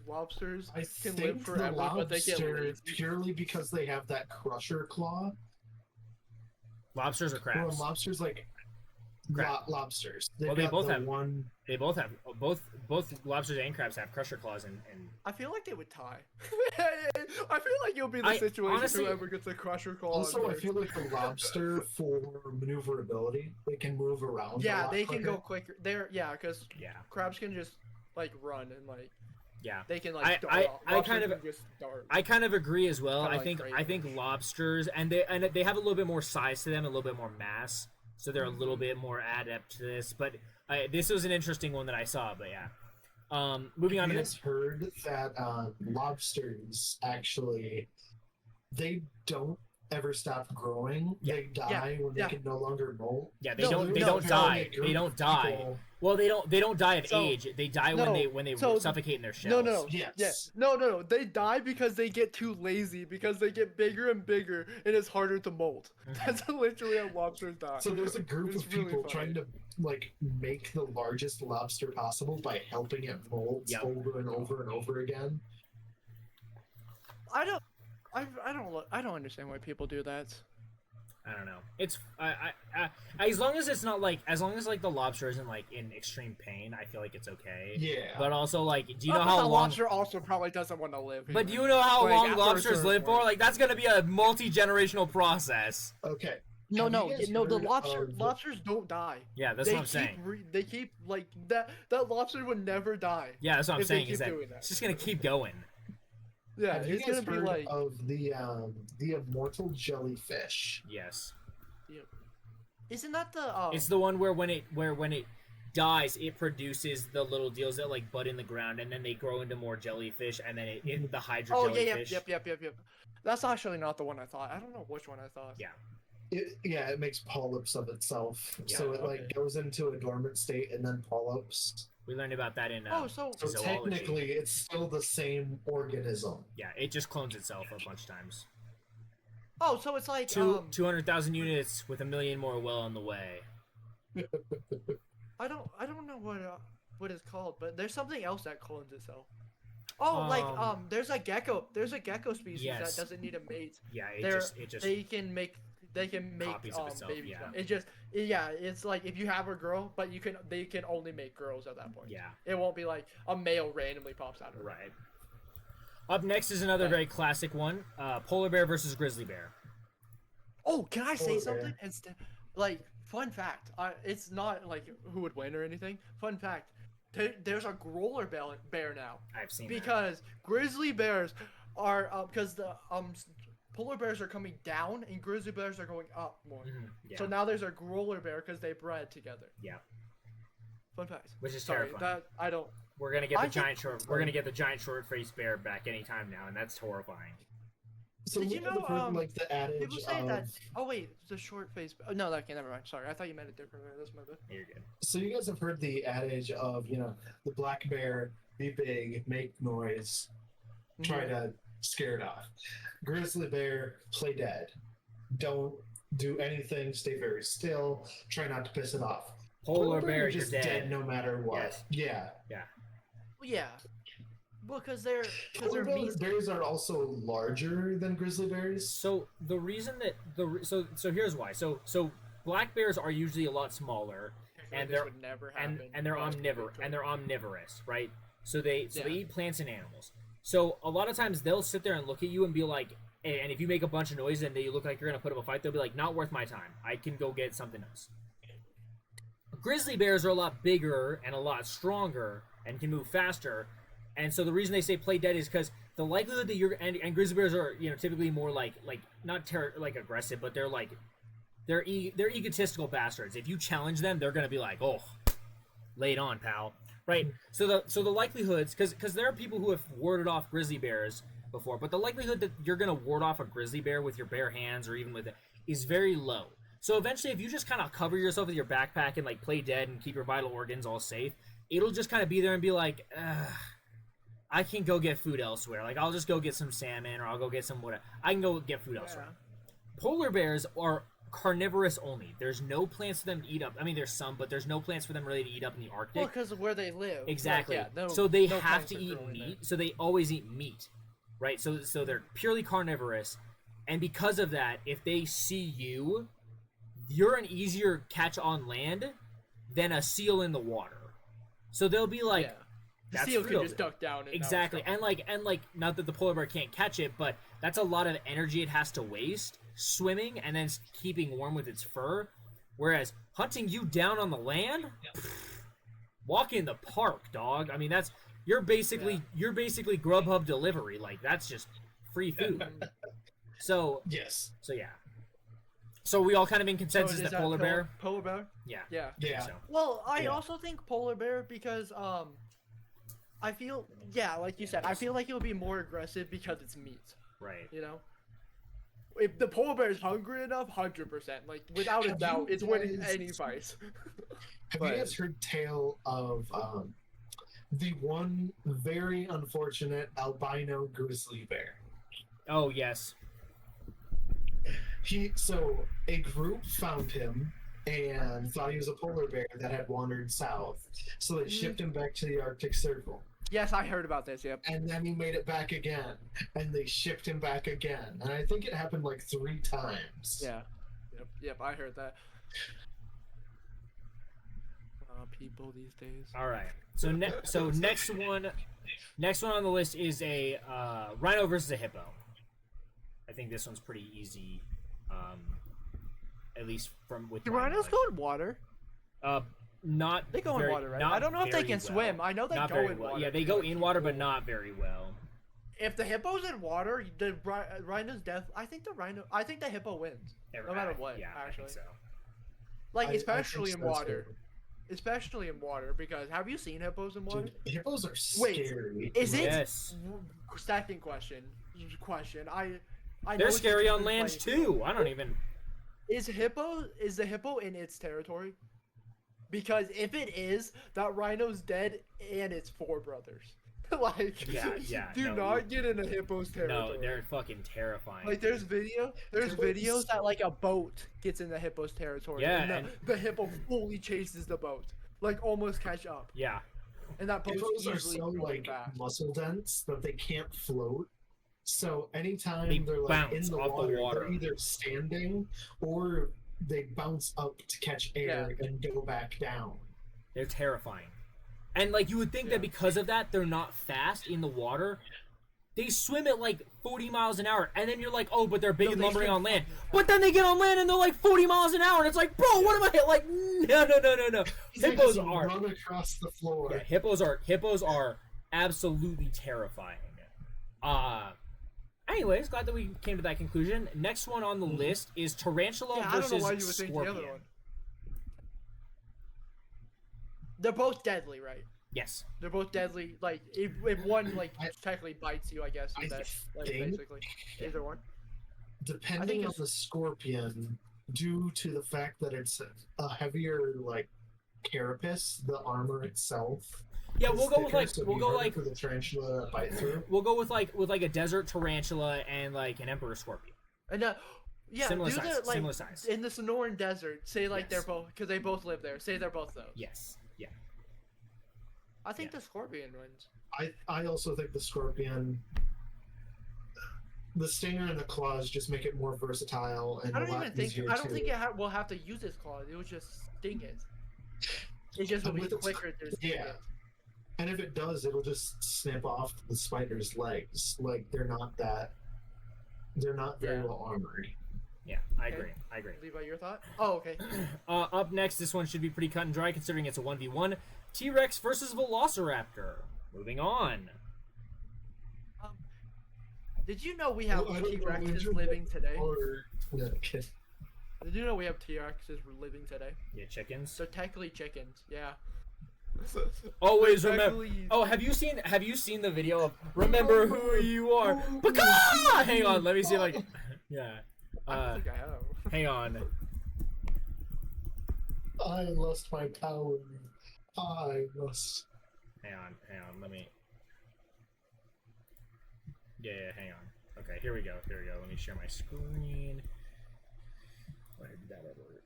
lobsters I can think live the forever, but they get lobster lazy. purely because they have that crusher claw. lobsters are Or crabs. lobsters like Crab. lobsters. They've Well, they got both the have- one. They both have both lobsters and crabs have crusher claws and I feel like they would tie. I feel like it'll be the situation honestly, whoever gets a crusher claw. Also, I first. feel like the lobster for maneuverability, they can move around. a Yeah, lot they can quicker. go quicker. Because yeah, crabs can just like run and like yeah. they can like dart I off. kind Lobsters of can just dart. I kind of agree as well. Kinda I like think crayfish. lobsters and they have a little bit more size to them, a little bit more mass, so they're a little bit more adept to this. But this was an interesting one that I saw. But yeah, moving on You to guys heard that lobsters actually they don't ever stop growing. Yeah. They die when yeah. they can no longer molt. yeah, they No, don't no, die. apparently a They group don't of die. people- Well, they don't die of So- age. They die no, when they so- suffocate in their shells. No. Yes. Yeah. No. They die because they get too lazy because they get bigger and bigger and it's harder to molt. That's literally how lobsters die. So there's a group It's of really people funny. trying to like make the largest lobster possible by helping it molt Yep. over and over and over again. I don't understand why people do that. I don't know. It's as long as it's not like the lobster isn't like in extreme pain, I feel like it's okay. Yeah. But also like, do you Oh, know but how the long? lobster also probably doesn't want to live. But do either. you know how Like, long after a lobsters certain live for? point. Like that's gonna be a multi-generational process. Okay. No, Have you no, guys no. The heard of- lobsters don't die. Yeah, that's they what I'm saying. They keep like that. That lobster would never die. Yeah, that's what I'm if they saying. Is keep that doing that. it's just gonna keep going. Yeah, Have you it's guys gonna be heard like. of the immortal jellyfish? Yes, Isn't that the? it's the one where when it dies, it produces the little deals that like bud in the ground, and then they grow into more jellyfish, and then the hydra Oh yeah, jellyfish. yep. That's actually not the one I thought. I don't know which one I thought. Yeah. It makes polyps of itself. Yeah, So it okay. like goes into a dormant state and then polyps. We learned about that in Oh, so So zoology. technically it's still the same organism. Yeah, it just clones itself a bunch of times. it's like 200,000 units with a million more well on the way. I don't know what it's called, but there's something else that clones itself. Oh, there's a gecko species Yes. that doesn't need a mate. Yeah, They're- it just they can make copies of itself, babies. yeah. It's like if you have a girl, but they can only make girls at that point. yeah. It won't be like a male randomly pops out of her. Right. Up next is another very classic one: polar bear versus grizzly bear. Oh, can I say Polar something? bear. Instead, like fun fact, it's not like who would win or anything. Fun fact, there's a growler bear now I've seen that. because grizzly bears are because the polar bears are coming down and grizzly bears are going up more. Mhm, yeah, So now there's a growler bear because they bred together. yeah, Fun fact. which is Sorry, terrifying. that I don't. We're gonna get the I think- giant short. We're gonna get the giant short-faced bear back anytime now, and that's horrifying. So Did you guys have know, heard, like the adage People say of, that. Oh wait, the short face. Oh, no, okay, never mind. Sorry, I thought you meant it differently. That's my bad. You're good. so you guys have heard the adage of, the black bear, be big, make noise, try to scare it off. Grizzly bear, play dead. Don't do anything, stay very still, try not to piss it off. Polar bear, is you're just dead. no matter what. Yes. Yeah. Well, yeah. Well, because they're Polar meat. bears are also larger than grizzly bears. So the reason that so here's why. So black bears are usually a lot smaller, and This they're would never happen. and they're but- omnivorous, right? So they Yeah. eat plants and animals. So a lot of times they'll sit there and look at you and be like, and if you make a bunch of noise and they look like you're gonna put up a fight, they'll be like, not worth my time. I can go get something else. Grizzly bears are a lot bigger and a lot stronger and can move faster, and so the reason they say play dead is because the likelihood that you're and grizzly bears are typically more like not like aggressive, but they're egotistical bastards. If you challenge them, they're gonna be like, oh, lay it on, pal. Right. So the likelihoods, because there are people who have warded off grizzly bears before, but the likelihood that you're gonna ward off a grizzly bear with your bare hands or even with it is very low. So eventually, if you just kind of cover yourself with your backpack and like play dead and keep your vital organs all safe, it'll just kind of be there and be like, I can go get food elsewhere. Like I'll just go get some salmon or I'll go get some whatever. I can go get food elsewhere. Polar bears are carnivorous only. There's no plants for them to eat up. I mean, there's some, but there's no plants for them really to eat up in the Arctic. Well, because of where they live. Exactly. Like, yeah, so they no have plants to are eat growing there. meat. So they always eat meat, right? So they're purely carnivorous, and because of that, if they see you, you're an easier catch on land than a seal in the water. So they'll be like, yeah. The that's seal real. can just duck down. And exactly, and like not that the polar bear can't catch it, but that's a lot of energy it has to waste swimming and then keeping warm with its fur. Whereas hunting you down on the land, walk in the park, dog. I mean, you're basically Grubhub delivery. Like that's just free food. So Yes. so yeah. So we all kind of in consensus is that polar bear. Polar bear. Yeah. Yeah. I think Yeah. so. Well, I Yeah. also think polar bear because I feel like you said, I feel like it would be more aggressive because it's meat. Right. You know, if the polar bear is hungry enough, 100%, like without a Have doubt, you it's winning guys- any fight. Have But- you guys heard tale of the one very unfortunate albino grizzly bear? Oh yes. So a group found him and thought he was a polar bear that had wandered south. So they shipped him back to the Arctic Circle. Yes, I heard about this. Yep. And then he made it back again. And they shipped him back again. And I think it happened like 3 times. Yeah. Yep. I heard that. People these days. All right. So next one on the list is a rhino versus a hippo. I think this one's pretty easy. At least from with Do my rhinos knowledge. go in water? Not They go in very- water, right? not I don't know if they very can well. swim. I know they Not go very in well. water. Yeah, they go in water, but not very well. If the hippo's in water, the rhino's death. I think the hippo wins. No matter what, Yeah, actually. I think so. Like I especially think in so, water. too. Especially in water, because have you seen hippos in water? Dude, hippos are Wait, scary. Is it? Yes. Second question. I know They're it's scary just on been land playing- too. I don't even. Is the hippo in its territory? Because if it is, that rhino's dead and it's 4 brothers. Like, Yeah, do no, not get in a hippo's territory. No, they're fucking terrifying. Like there's videos that like a boat gets in the hippo's territory. Yeah, and the hippo fully chases the boat, like almost catch up, Yeah. and that boat's Hippos are easily so going like back. muscle dense that they can't float. So anytime They they're like in bounce the off the water, water. they're either standing or they bounce up to catch air and go back down. They're terrifying. And like you would think that because of that, they're not fast in the water. They swim at like 40 miles an hour, and then you're like, oh, but they're big No, and they lumbering swim on land. But then they get on land and they're like 40 miles an hour, and it's like, bro, what am I like? No. They Hippos just are run across the floor. yeah, hippos are absolutely terrifying. Anyways, glad that we came to that conclusion. Next one on the list is tarantula Yeah, I don't know versus why you would think the other scorpion. one. They're both deadly, right? Yes. They're both deadly. Like if one like I- technically bites you, I guess I that's think- basically either one. Depending on it's- the scorpion, due to the fact that it's a heavier like carapace, the armor itself. Yeah, is we'll go with thicker, like so it'd we'll be go harder like for the tarantula to bite through. we'll go with like a desert tarantula and like an emperor scorpion. And yeah, Similar do size, the, like, similar size. in the Sonoran Desert. Say like they're Yes. both because they both live there. Say they're both those. Yes. Yeah. I think Yeah. the scorpion wins. I also think the scorpion, the stinger and the claws just make it more versatile and I a don't lot even think easier I don't to- think it will have to use its claws. It would just sting it. It just will be With its- quicker to sting yeah. it. And if it does, it'll just snip off the spider's legs. Like they're not very Yeah. well armored. Yeah. I Okay. agree. Levi, your thought? Oh, okay. Up next, this one should be pretty cut and dry considering it's a 1v1. T-Rex versus Velociraptor. Moving on. Did you know we have Well, I don't know, T-Rexes would you- living today? Or no, okay. Did you know we have T-Rexes living today? Yeah, chickens. So technically chickens. Yeah. Always They're remember. technically- Oh, have you seen the video of "Remember Who You Are"? Baka! Hang on, let me see if I can. Yeah. I don't think I have. Hang on. I lost my power. I lost. Hang on. Let me. Yeah, hang on. Okay, here we go. Let me share my screen. Why did that ever?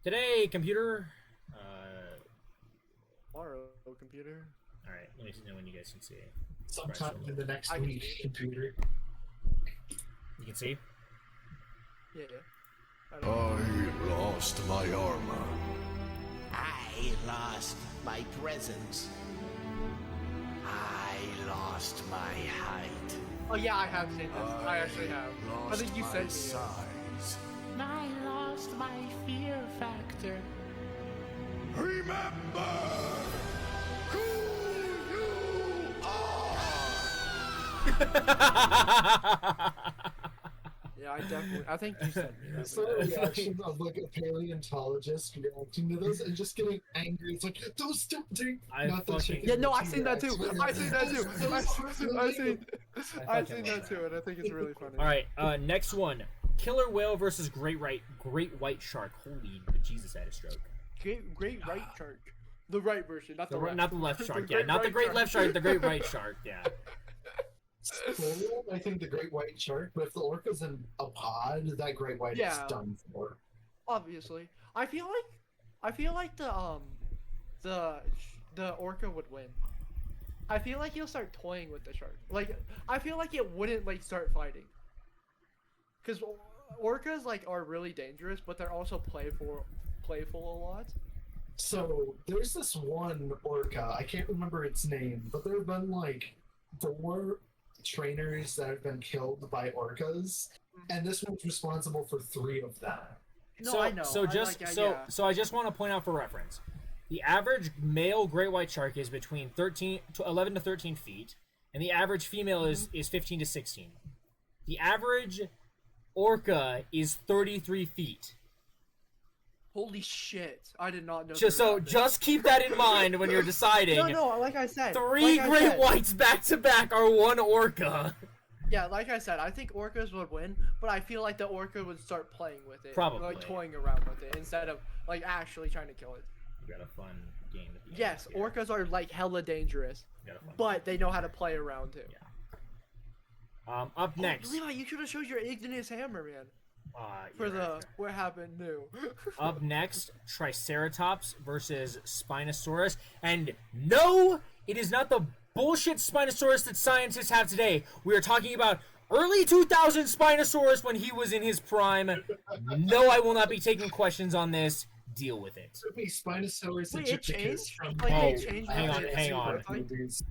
Today, computer. Tomorrow, computer. All right. Let me know when you guys can see. Sometime in the next I can week, see it. computer. You can see. Yeah. I don't know. I lost my armor. I lost my presence. I lost my height. Oh yeah, I have seen this. I actually have. I think you sent me. Size. I lost my fear factor. Remember who you are! Yeah, I think you sent me that. So the reaction of like a paleontologist reacting to this and just getting angry. It's like, those don't do I not the fucking- chicken. Yeah, no, the I seen that too. T-Rex. I seen that too. I seen love that too, and I think it's really funny. All right, next one: killer whale versus great white shark. Holy Jesus, I had a stroke. Great white shark. The right version, not the left. Not the left shark. The Yeah, great not the white great shark. left shark. The great white shark. Yeah. Still, I think the great white shark, but if the orca's in a pod, that great white Yeah. is done for. Obviously, I feel like the orca would win. I feel like he'll start toying with the shark. Like, I feel like it wouldn't like start fighting. Cause orcas like are really dangerous, but they're also playful a lot. So there's this one orca, I can't remember its name, but there have been like 4 trainers that have been killed by orcas, and this one's responsible for 3 of them. No, so, I know. So I just like, so yeah. so I just want to point out for reference, the average male great white shark is between 11 to 13 feet, and the average female is 15 to 16. The average orca is 33 feet. Holy shit! I did not know. Just keep that in mind when you're deciding. No, like I said. 3 like I great said. whites back to back are 1 orca. Yeah, like I said, I think orcas would win, but I feel like the orca would start playing with it, Probably. like toying around with it instead of like actually trying to kill it. You got a fun game at the end Yes, here. orcas are like hella dangerous, You got a fun but they know how to play around too. Yeah. Up next. Levi, you should have showed your igneous hammer, man, for you're the right. what happened new. Up next, Triceratops versus Spinosaurus. And no, it is not the bullshit Spinosaurus that scientists have today. We are talking about early 2000 Spinosaurus when he was in his prime. No, I will not be taking questions on this. Deal with it. Could be Spinosaurus Wait, it aegypticus changed? from Like, it the changed hang on, Jurassic hang Park on. movies.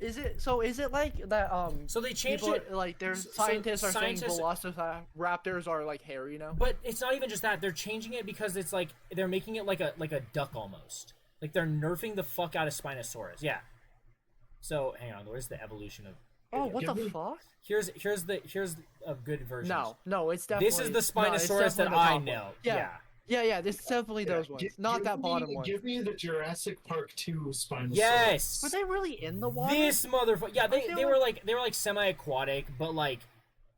Is it like that? So they changed People, it. like their so scientists are scientists- saying velociraptors are like hairy now. But it's not even just that. They're changing it because it's like they're making it like a duck almost. Like they're nerfing the fuck out of Spinosaurus. Yeah. So hang on, where's the evolution of? Oh, what the Give me- fuck? Here's a good version. No, it's definitely. This is the no, it's Spinosaurus that definitely the I top one. know. Yeah. Yeah, this is definitely Yeah, those ones, gi- not give that bottom me, one. Give me the Jurassic Park 2 Spinosaurus. Yes. Were they really in the water? This motherfucker. Yeah, feel they were like semi-aquatic, but like,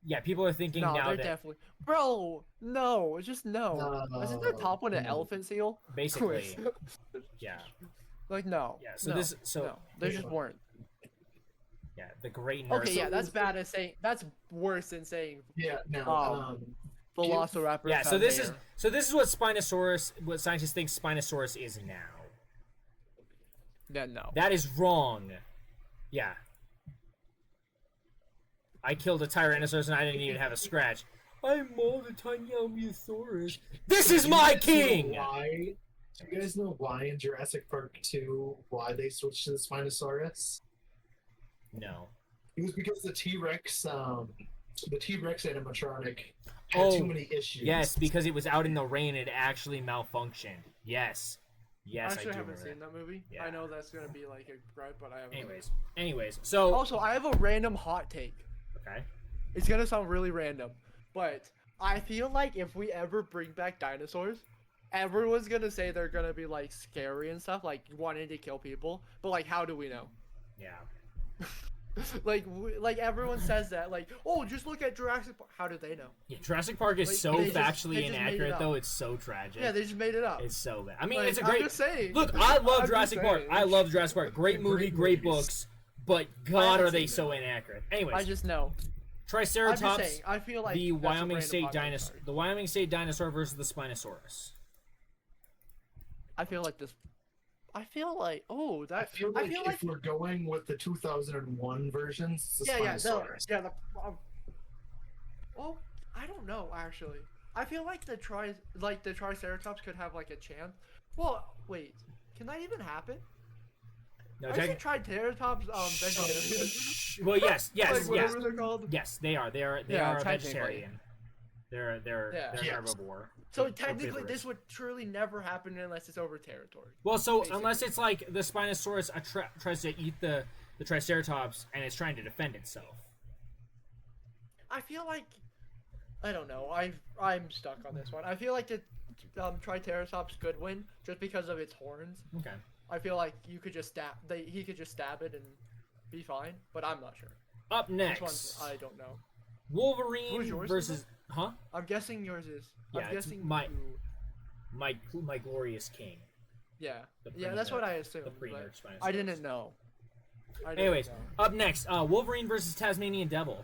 yeah, people are thinking No, now they're that definitely. Bro, no, just no. Isn't the top one an No. elephant seal? basically, yeah, Like no. Yeah, so no, this- so- no, they just weren't. yeah, the great nurse. Okay, yeah, that's bad as saying. That's worse than saying Yeah, no. Velociraptor. Yeah, so this is what what scientists think Spinosaurus is now. Yeah, no. That is wrong. Yeah. I killed a Tyrannosaurus and I didn't even have a scratch. I'm all the Tyrannosaurus. This is my king! Why? Do you guys know why in Jurassic Park 2 why they switched to the Spinosaurus? No. It was because the T-Rex animatronic had Oh, too many issues. Yes, because it was out in the rain, it actually malfunctioned. Yes. Yes, I Actually, do I haven't remember seen that. that movie. Yeah. I know that's gonna be like a gripe, but I haven't. Anyways, so Also, I have a random hot take. okay. It's gonna sound really random, but I feel like if we ever bring back dinosaurs, everyone's gonna say they're gonna be like scary and stuff, like wanting to kill people. But like, how do we know? Yeah. like everyone says that, like, oh, just look at Jurassic Park. How do they know? Yeah, Jurassic Park is Like, so they just factually made it inaccurate up. though, it's so tragic. Yeah, they just made it up. It's so bad. I mean, Like, it's a I'm great just saying. Look, I love I'm Jurassic just Park. saying. I love Jurassic Park. Great movie, great movies. books, but I God, haven't are they seen so inaccurate. I Anyways, just know. I'm Triceratops, just saying. I feel like the that's a Wyoming random State hot take, dinosaur, sorry. the Wyoming State dinosaur versus the Spinosaurus. I feel like this. I feel like I feel like if we're going with the 2001 versions, it's the yeah, Spinosaurus. well, I don't know actually. I feel like the Triceratops could have like a chance. Well, wait, can that even happen? No, I see Triceratops vegetarian. well, yes, like yes. whatever they're called. Yes, they are. They are Yeah, a technically. vegetarian. They're Yeah. Yes. herbivore. So Or technically, herbivorous. this would truly never happen unless it's over territory. Well, so basically. unless it's like the Spinosaurus tries to eat the Triceratops and it's trying to defend itself. I feel like I don't know. I'm stuck on this one. I feel like the Triceratops could win just because of its horns. Okay. I feel like you could just he could just stab it and be fine, but I'm not sure. Up This next, one's I don't know. Wolverine Who's yours versus I'm guessing yours is. Yeah, I'm it's guessing my- you- my glorious king. Yeah. The Yeah, that's what I assumed. The but pre-nerf Spinosaurus. I didn't know. I didn't Anyways, know. up next, Wolverine versus Tasmanian Devil.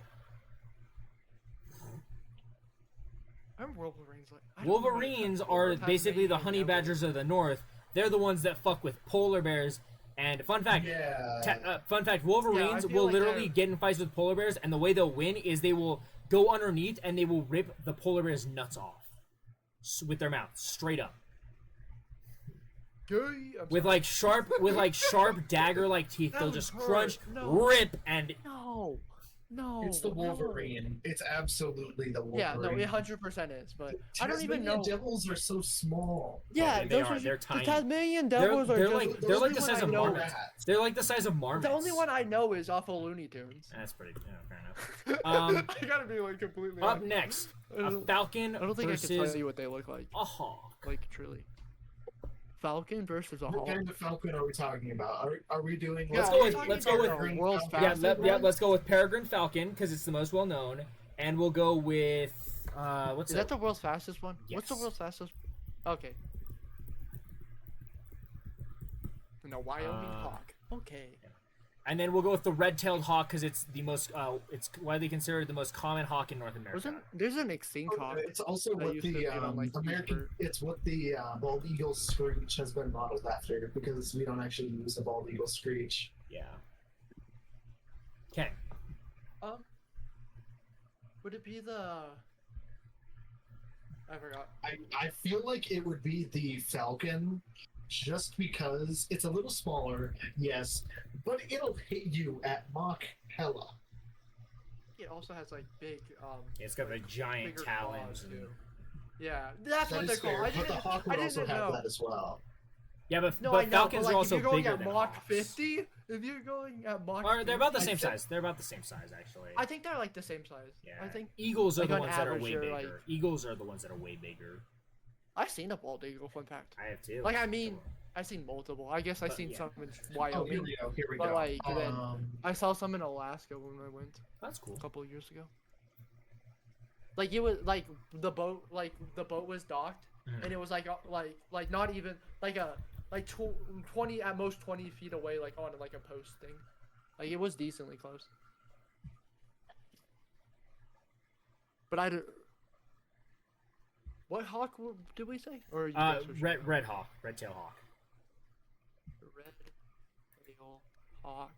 I'm Wolverines like I don't know what Wolverines the are Tasmanian basically the honey devil badgers of the north. They're the ones that fuck with polar bears. And fun fact, Yeah. Wolverines feel will like literally they're- get in fights with polar bears, and the way they'll win is they will go underneath and they will rip the polar bear's nuts off with their mouth, straight up, Gay, I'm with sorry. sharp dagger-like teeth. That They'll would just hurt. crunch, No. rip, and No, It's the no. Wolverine. It's absolutely the Wolverine. Yeah, no, it 100% is, but I don't even know. Tasmanian devils are so small. Yeah, they those are. are They're the tiny. Tasmanian devils they're are like just, they're the like the only size one of I know- marmots. They're like the size of marmots. The only one I know is off of Looney Tunes. That's pretty fair enough. I gotta be like completely. Up honest. next, I a don't- falcon I don't think I can versus tell you what they look like. a hawk. Like truly. Falcon versus a What hawk. kind of falcon are we talking about? Are we doing? Let's Yeah, go we're with- talking let's go about with- the Green world's Falcon? fastest one. Let's go with Peregrine Falcon because it's the most well known, and we'll go with what's Is that the world's fastest one? What's the Yes. world's fastest? Okay. No, Wyoming hawk. Okay. and then we'll go with the red-tailed hawk because it's the most it's widely considered the most common hawk in North America. Wasn't there's an extinct hawk? It's also that what used to the be on, like, American. Speedbird. It's what the bald eagle screech has been modeled after because we don't actually use a bald eagle screech. Yeah. Okay. Would it be the? I forgot. I feel like it would be the falcon, just because it's a little smaller, yes, but it'll hit you at Mach hella. It also has like big It's got like giant bigger talons. claws, And... too. Yeah, that's That what is they're called. fair, I but the didn't. hawk I would also didn't have know. that as well. Yeah, but No, but I know, falcons but, like, are also if you're going bigger at than Mach hawks. 50, if you're going at Mach, Or they're about the 50, same size. They're about the same size actually. I think they're like the same size. Yeah. I think Eagles are like, the on ones that are average, way they're, bigger. like- Eagles are the ones that are way bigger. I've seen a bald eagle. Fun fact. I have too. Like I mean, I've seen multiple. I guess I've But, seen yeah. some in Oh, Wyoming. here we go. Here we But, go. like, then- I saw some in Alaska when I went That's cool. a couple of years ago. Like it was like the boat was docked, Mhm. and it was like not even like a 20 at most 20 feet away, like on like a post thing. Like it was decently close. But I. What hawk did we say? Or you guys were shooting Red hawk, red tail hawk. red tail hawk.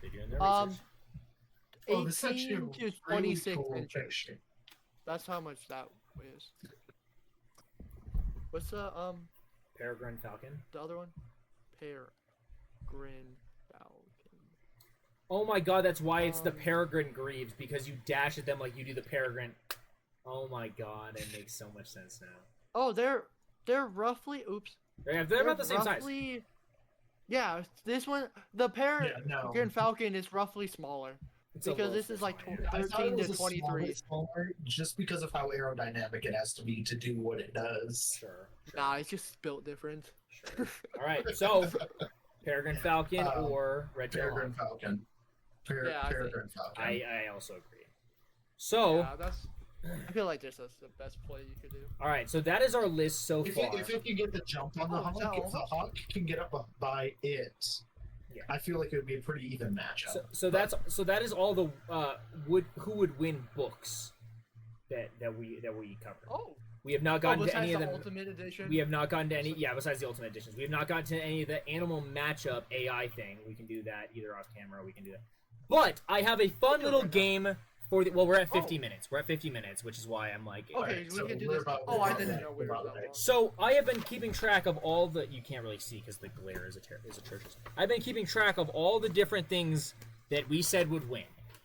They're doing their research. Oh, this is actually a 18 to really 26 cool inches. picture. That's how much that is. What's the Peregrine falcon. the other one? Peregrine falcon. Oh my god, that's why it's the Um, peregrine greaves because you dash at them like you do the peregrine. Oh my god, it makes so much sense now. Oh, they're roughly. Oops. They're about the same size. roughly, Yeah, this one, the Yeah, no. Peregrine falcon is roughly smaller It's a because little this is like smaller. I thought it 13 was to a small 23. bit smaller just because of how aerodynamic it has to be to do what it does. Sure. Nah, it's just built different. Sure. All right, so peregrine falcon Um, or red tail hawk. Peregrine falcon. Yeah, I think- Peregrine falcon. I also agree. So, Yeah, that's. I feel like this is the best play you could do. all right, so that is our list so If far. it can get the jump on the Oh, hawk, no. if the hawk can get up by it, Yeah. I feel like it would be a pretty even matchup. So that is all the who would win books that we covered. Oh, We have not gotten to besides any of the them. Ultimate Edition. We have not gotten to any. Yeah, besides the ultimate editions, we have not gotten to any of the animal matchup AI thing. We can do that either off camera. Or we can do that. But I have a fun little game we're at 50 minutes. We're at 50 minutes, which is why I'm like. Okay, Alright, we so can do we're this. about- Oh, we're I about didn't that. know we We're were about that that. long. So I have been keeping track of all the. You can't really see because the glare is atrocious. I've been keeping track of all the different things that we said would win,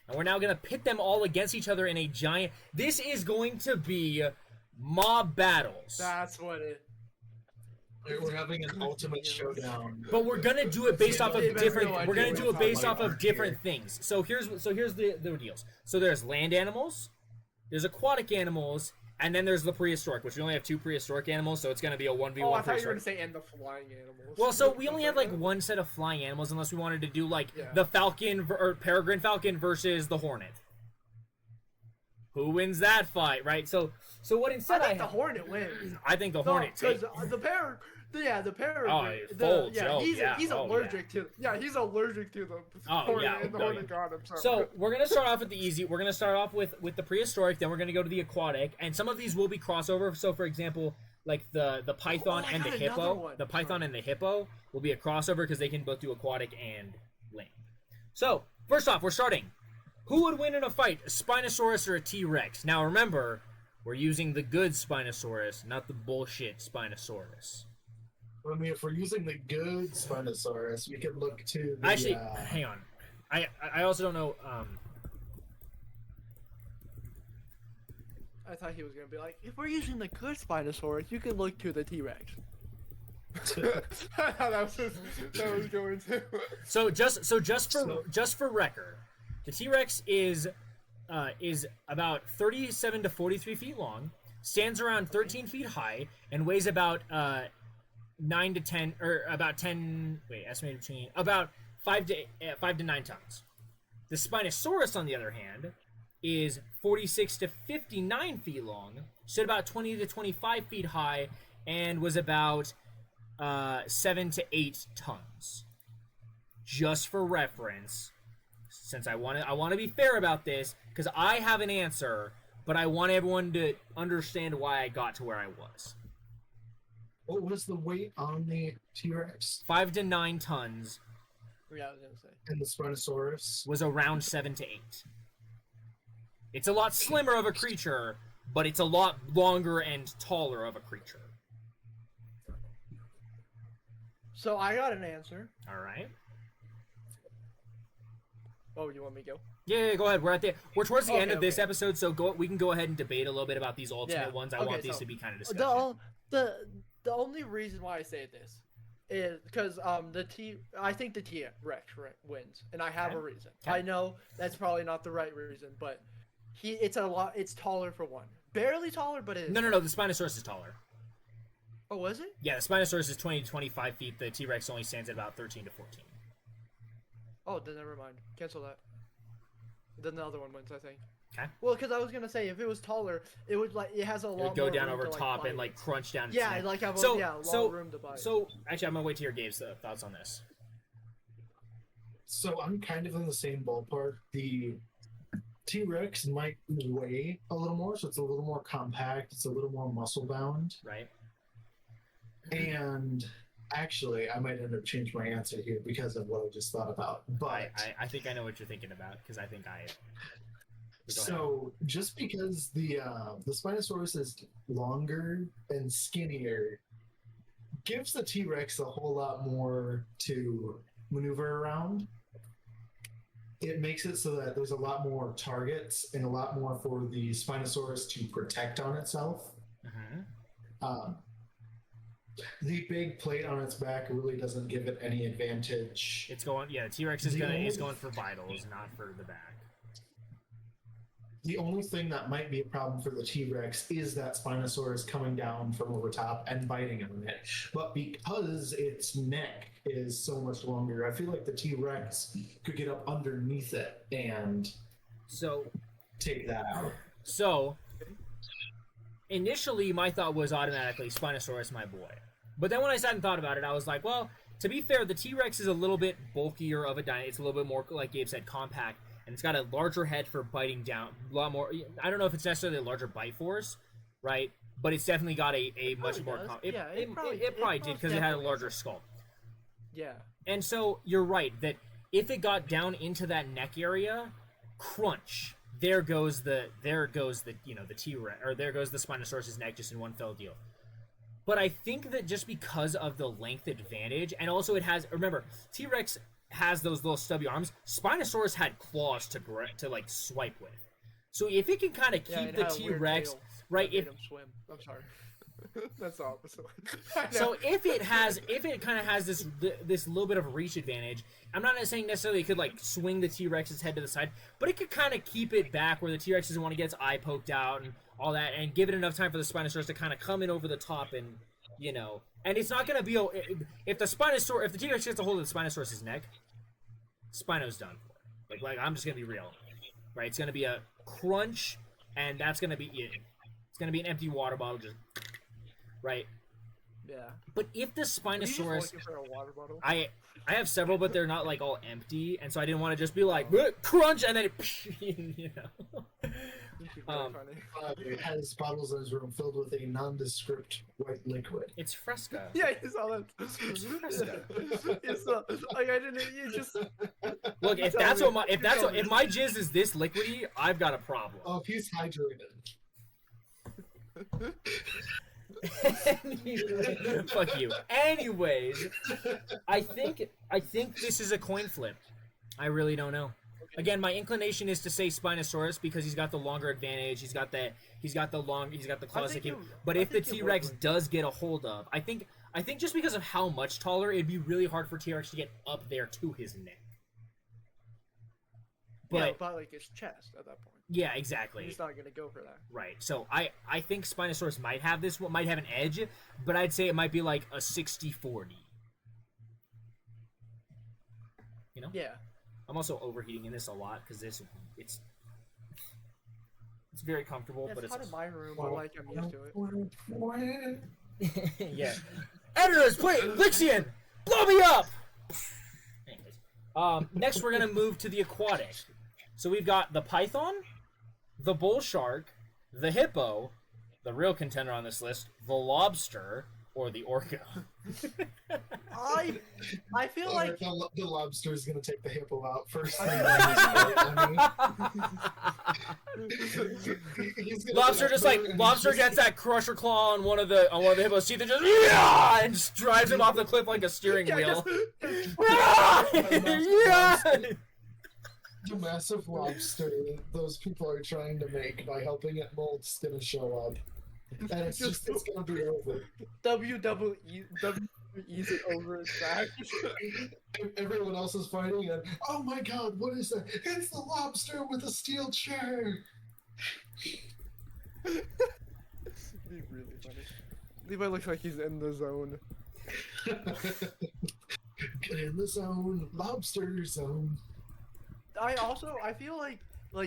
and we're now gonna pit them all against each other in a giant. This is going to be mob battles. That's what it. We're having an ultimate showdown. But we're gonna do it based off of Dave has different. no We're gonna idea do what it based I'm off talking of about different here. things. So here's the deals. So there's land animals, there's aquatic animals, and then there's the prehistoric, which we only have 2 prehistoric animals, so it's gonna be a 1v1 Oh, I thought you were prehistoric. gonna say and the flying animals. Well, so we only have like one set of flying animals, unless we wanted to do like Yeah. the falcon or peregrine falcon versus the hornet. Who wins that fight, right? So what I instead think the hornet wins. I think the No, hornet because too. the peregrine. Oh, it folds, oh, yeah, he's oh, allergic to. Yeah, he's allergic to the Oh, hornet, yeah, and the oh, hornet yeah. got him. So we're gonna start off with the easy. We're gonna start off with the prehistoric. Then we're gonna go to the aquatic, and some of these will be crossover. So, for example, like the python I and the got another hippo. one. The python and the hippo will be a crossover because they can both do aquatic and land. So first off, we're starting. Who would win in a fight, a Spinosaurus or a T-Rex? Now remember, we're using the good Spinosaurus, not the bullshit Spinosaurus. I mean, if we're using the good Spinosaurus, we could look to the. Actually, hang on. I also don't know. I thought he was gonna be like, if we're using the good Spinosaurus, you can look to the T-Rex. that was going to. So just for record, the T-Rex is about 37 to 43 feet long, stands around 13 feet high, and weighs about 9 to 10 or about 10. Wait, estimated between about 5 to 9 tons. The Spinosaurus, on the other hand, is 46 to 59 feet long, stood about 20 to 25 feet high, and was about 7 to 8 tons. Just for reference, since I want to be fair about this, because I have an answer, but I want everyone to understand why I got to where I was. What was the weight on the T-Rex 5 to 9 tons Yeah, I was gonna say. and the Spinosaurus? was around 7 to 8. It's a lot slimmer of a creature, but it's a lot longer and taller of a creature. So I got an answer. All right. Oh, you want me to go? Yeah, go ahead. We're towards the end Okay, of this okay. episode, so we can go ahead and debate a little bit about these ultimate ones. I Okay, want these so to be kind of discussion. The only reason why I say this is because I think the T-Rex wins, and I have Okay. a reason. Okay. I know that's probably not the right reason, but it's taller for one, barely taller, but it is. No. The Spinosaurus is taller. Oh, was it? Yeah, the Spinosaurus is 20 to 25 feet. The T-Rex only stands at about 13 to 14. Oh, then never mind. Cancel that. Then the other one wins, I think. Okay. Well, because I was gonna say if it was taller, it would it has a lot. It would go more down room over to, top bite and like it. crunch down. its Yeah, neck. like have a So- a lot so- of room to bite. So actually, I'm gonna wait to hear Gabe's thoughts on this. So I'm kind of in the same ballpark. The T-Rex might weigh a little more, so it's a little more compact. It's a little more muscle bound. Right? And actually, I might end up changing my answer here because of what I just thought about. But I think I know what you're thinking about because I think I. Go ahead. so just because the Spinosaurus is longer and skinnier gives the T-Rex a whole lot more to maneuver around. It makes it so that there's a lot more targets and a lot more for the Spinosaurus to protect on itself. Mhm. The big plate on its back really doesn't give it any advantage. It's going. Yeah, the T-Rex is The gonna only- is going for vitals, not for the back. The only thing that might be a problem for the T-Rex is that Spinosaurus coming down from over top and biting on it. But because its neck is so much longer, I feel like the T-Rex could get up underneath it and So take that out. Initially, my thought was automatically Spinosaurus, my boy. But then when I sat and thought about it, I was like, well, to be fair, the T-Rex is a little bit bulkier of a dinosaur. It's a little bit more, like Gabe said, compact, and it's got a larger head for biting down. A lot more. I don't know if it's necessarily a larger bite force, right? But it's definitely got a much probably more. does. It, Yeah, it, it probably- it probably it did most because it had a definitely larger does. skull. Yeah. And so you're right that if it got down into that neck area, crunch. there goes the the T-Rex, or there goes the Spinosaurus's neck just in one fell deal. But I think that just because of the length advantage, and also it has, remember, T-Rex has those little stubby arms. Spinosaurus had claws to like swipe with. So if it can kind of keep the T-Rex, right? If swim, I'm sorry. That's all. So if it kind of has this little bit of reach advantage, I'm not saying necessarily it could like swing the T-Rex's head to the side, but it could kind of keep it back where the T-Rex doesn't want to get its eye poked out and all that, and give it enough time for the Spinosaurus to kind of come in over the top and, you know, and it's not gonna be if the T-Rex gets a hold of the Spinosaurus's neck, Spino's done for. Like I'm just gonna be real, right? It's gonna be a crunch, and that's gonna be it. It's gonna be an empty water bottle just. Right. Yeah. But if the Spinosaurus, looking for a water bottle? I have several, but they're not like all empty, and so I didn't want to just be like crunch and then it, you know. It has bottles in his room filled with a nondescript white liquid. It's Fresca. Yeah, you saw that. It's like I didn't. You just look. If that's what if my jizz is this liquidy, I've got a problem. Oh, if he's hydrated. Fuck you. Anyways, I think this is a coin flip. I really don't know. Again, my inclination is to say Spinosaurus because he's got the longer advantage. He's got the claws that can. But if the T-Rex does get a hold of, I think just because of how much taller, it'd be really hard for T-Rex to get up there to his neck. But about like his chest at that point. Yeah, exactly. He's not gonna go for that. Right. So I think Spinosaurus might have an edge, but I'd say it might be like a 60-40. You know? Yeah. I'm also overheating in this a lot because it's very comfortable, Yeah, but it's it's hot in my room, but like I'm used to it. yeah. Editors, please, Lixian, blow me up. Anyways, next we're gonna move to the aquatic. So we've got the python, the bull shark, the hippo, the real contender on this list, the lobster, or the orca. I feel like the lobster is gonna take the hippo out first. Lobster gets that crusher claw on one of the hippo's teeth and just drives him off the cliff like a steering wheel. The massive lobster those people are trying to make by helping it mold is gonna show up. And it's gonna be over. WWE's it over his back. Everyone else is fighting and oh my god, what is that? It's the lobster with a steel chair! It'd be really funny. Levi looks like he's in the zone. Get in the zone, lobster zone. I feel like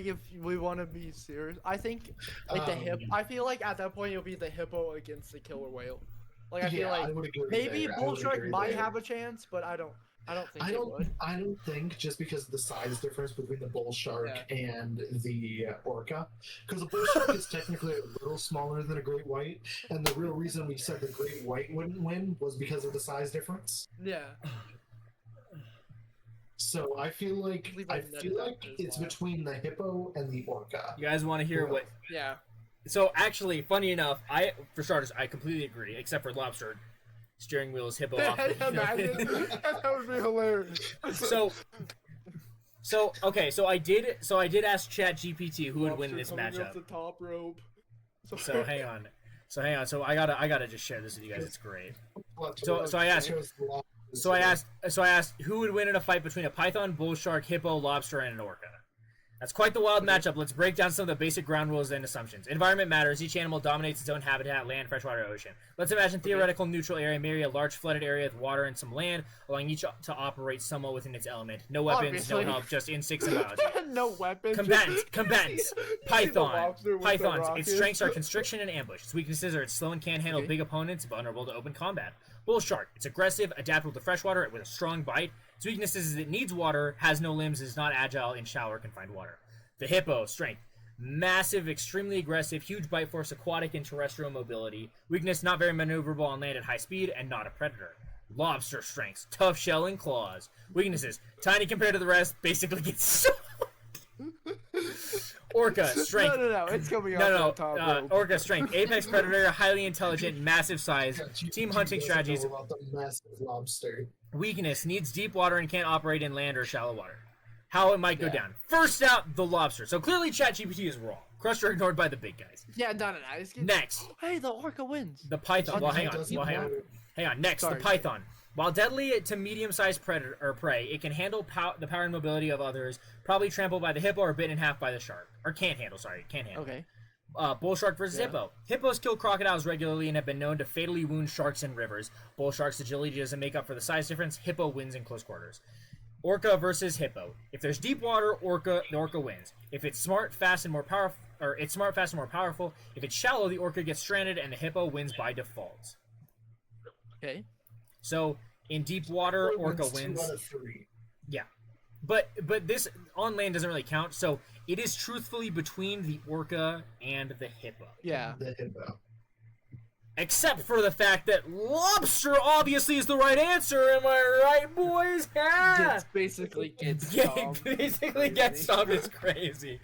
if we want to be serious, I think like I feel like at that point it'll be the hippo against the killer whale. Like I feel like maybe bull shark might have a chance, but I don't think it would. I don't think just because of the size difference between the bull shark and the orca, because the bull shark is technically a little smaller than a great white, and the real reason we said the great white wouldn't win was because of the size difference. Yeah. So I feel like it's between the hippo and the orca. You guys want to hear what? Yeah. So actually, funny enough, for starters, I completely agree, except for lobster. Steering wheel is hippo off. Imagine. That would be hilarious. So I did ask ChatGPT who would win this matchup. Up the top rope. So hang on. So I gotta just share this with you guys. It's great. So I asked who would win in a fight between a python, bull shark, hippo, lobster, and an orca. That's quite the wild matchup. Let's break down some of the basic ground rules and assumptions. Environment matters. Each animal dominates its own habitat, land, freshwater, ocean. Let's imagine theoretical neutral area, maybe a large flooded area with water and some land, allowing each to operate somewhat within its element. No weapons, Obviously. no help, just instincts and biology. No weapons. Combatants. Pythons. The Its strengths are constriction and ambush. Its weaknesses are it's slow and can't handle big opponents, vulnerable to open combat. Bull shark. It's aggressive, adaptable to freshwater with a strong bite. Its weaknesses is it needs water, has no limbs, is not agile in shallow or confined water. The hippo. Strength. Massive, extremely aggressive, huge bite force, aquatic and terrestrial mobility. Weakness, not very maneuverable on land at high speed, and not a predator. Lobster strengths. Tough shell and claws. Weaknesses. Tiny compared to the rest, basically gets Orca, strength. No. It's coming No, off no, the top rope. Orca, strength. Apex predator, highly intelligent, massive size. Yeah, Team GPT hunting doesn't strategies. know about the massive lobster. Weakness, needs deep water and can't operate in land or shallow water. How it might go Yeah. down. First out, the lobster. So clearly ChatGPT is wrong. Crushed or ignored by the big guys. Yeah, no. Next, Hey, the orca wins. the python. Well, hang on. Doesn't Well, hang on. matter. Hang on. Next, Sorry. the python. While deadly to medium-sized predator or prey, it can handle the power and mobility of others. Probably trampled by the hippo or bitten in half by the shark. Or can't handle. Sorry, can't handle. Okay. Bull shark versus Yeah. hippo. Hippos kill crocodiles regularly and have been known to fatally wound sharks in rivers. Bull shark's agility doesn't make up for the size difference. Hippo wins in close quarters. Orca versus hippo. If there's deep water, the orca wins. If it's smart, fast, and more powerful, or it's smart, fast, and more powerful. If it's shallow, the orca gets stranded, and the hippo wins by default. Okay. So in deep water, orca Wins 2 wins. out of 3. Yeah, but this on land doesn't really count. So it is truthfully between the orca and the hippo. Yeah. The hippo. Except for the fact that lobster obviously is the right answer. Am I right, boys? Yeah. Basically gets Yeah, stomped. basically gets stomped. It's crazy.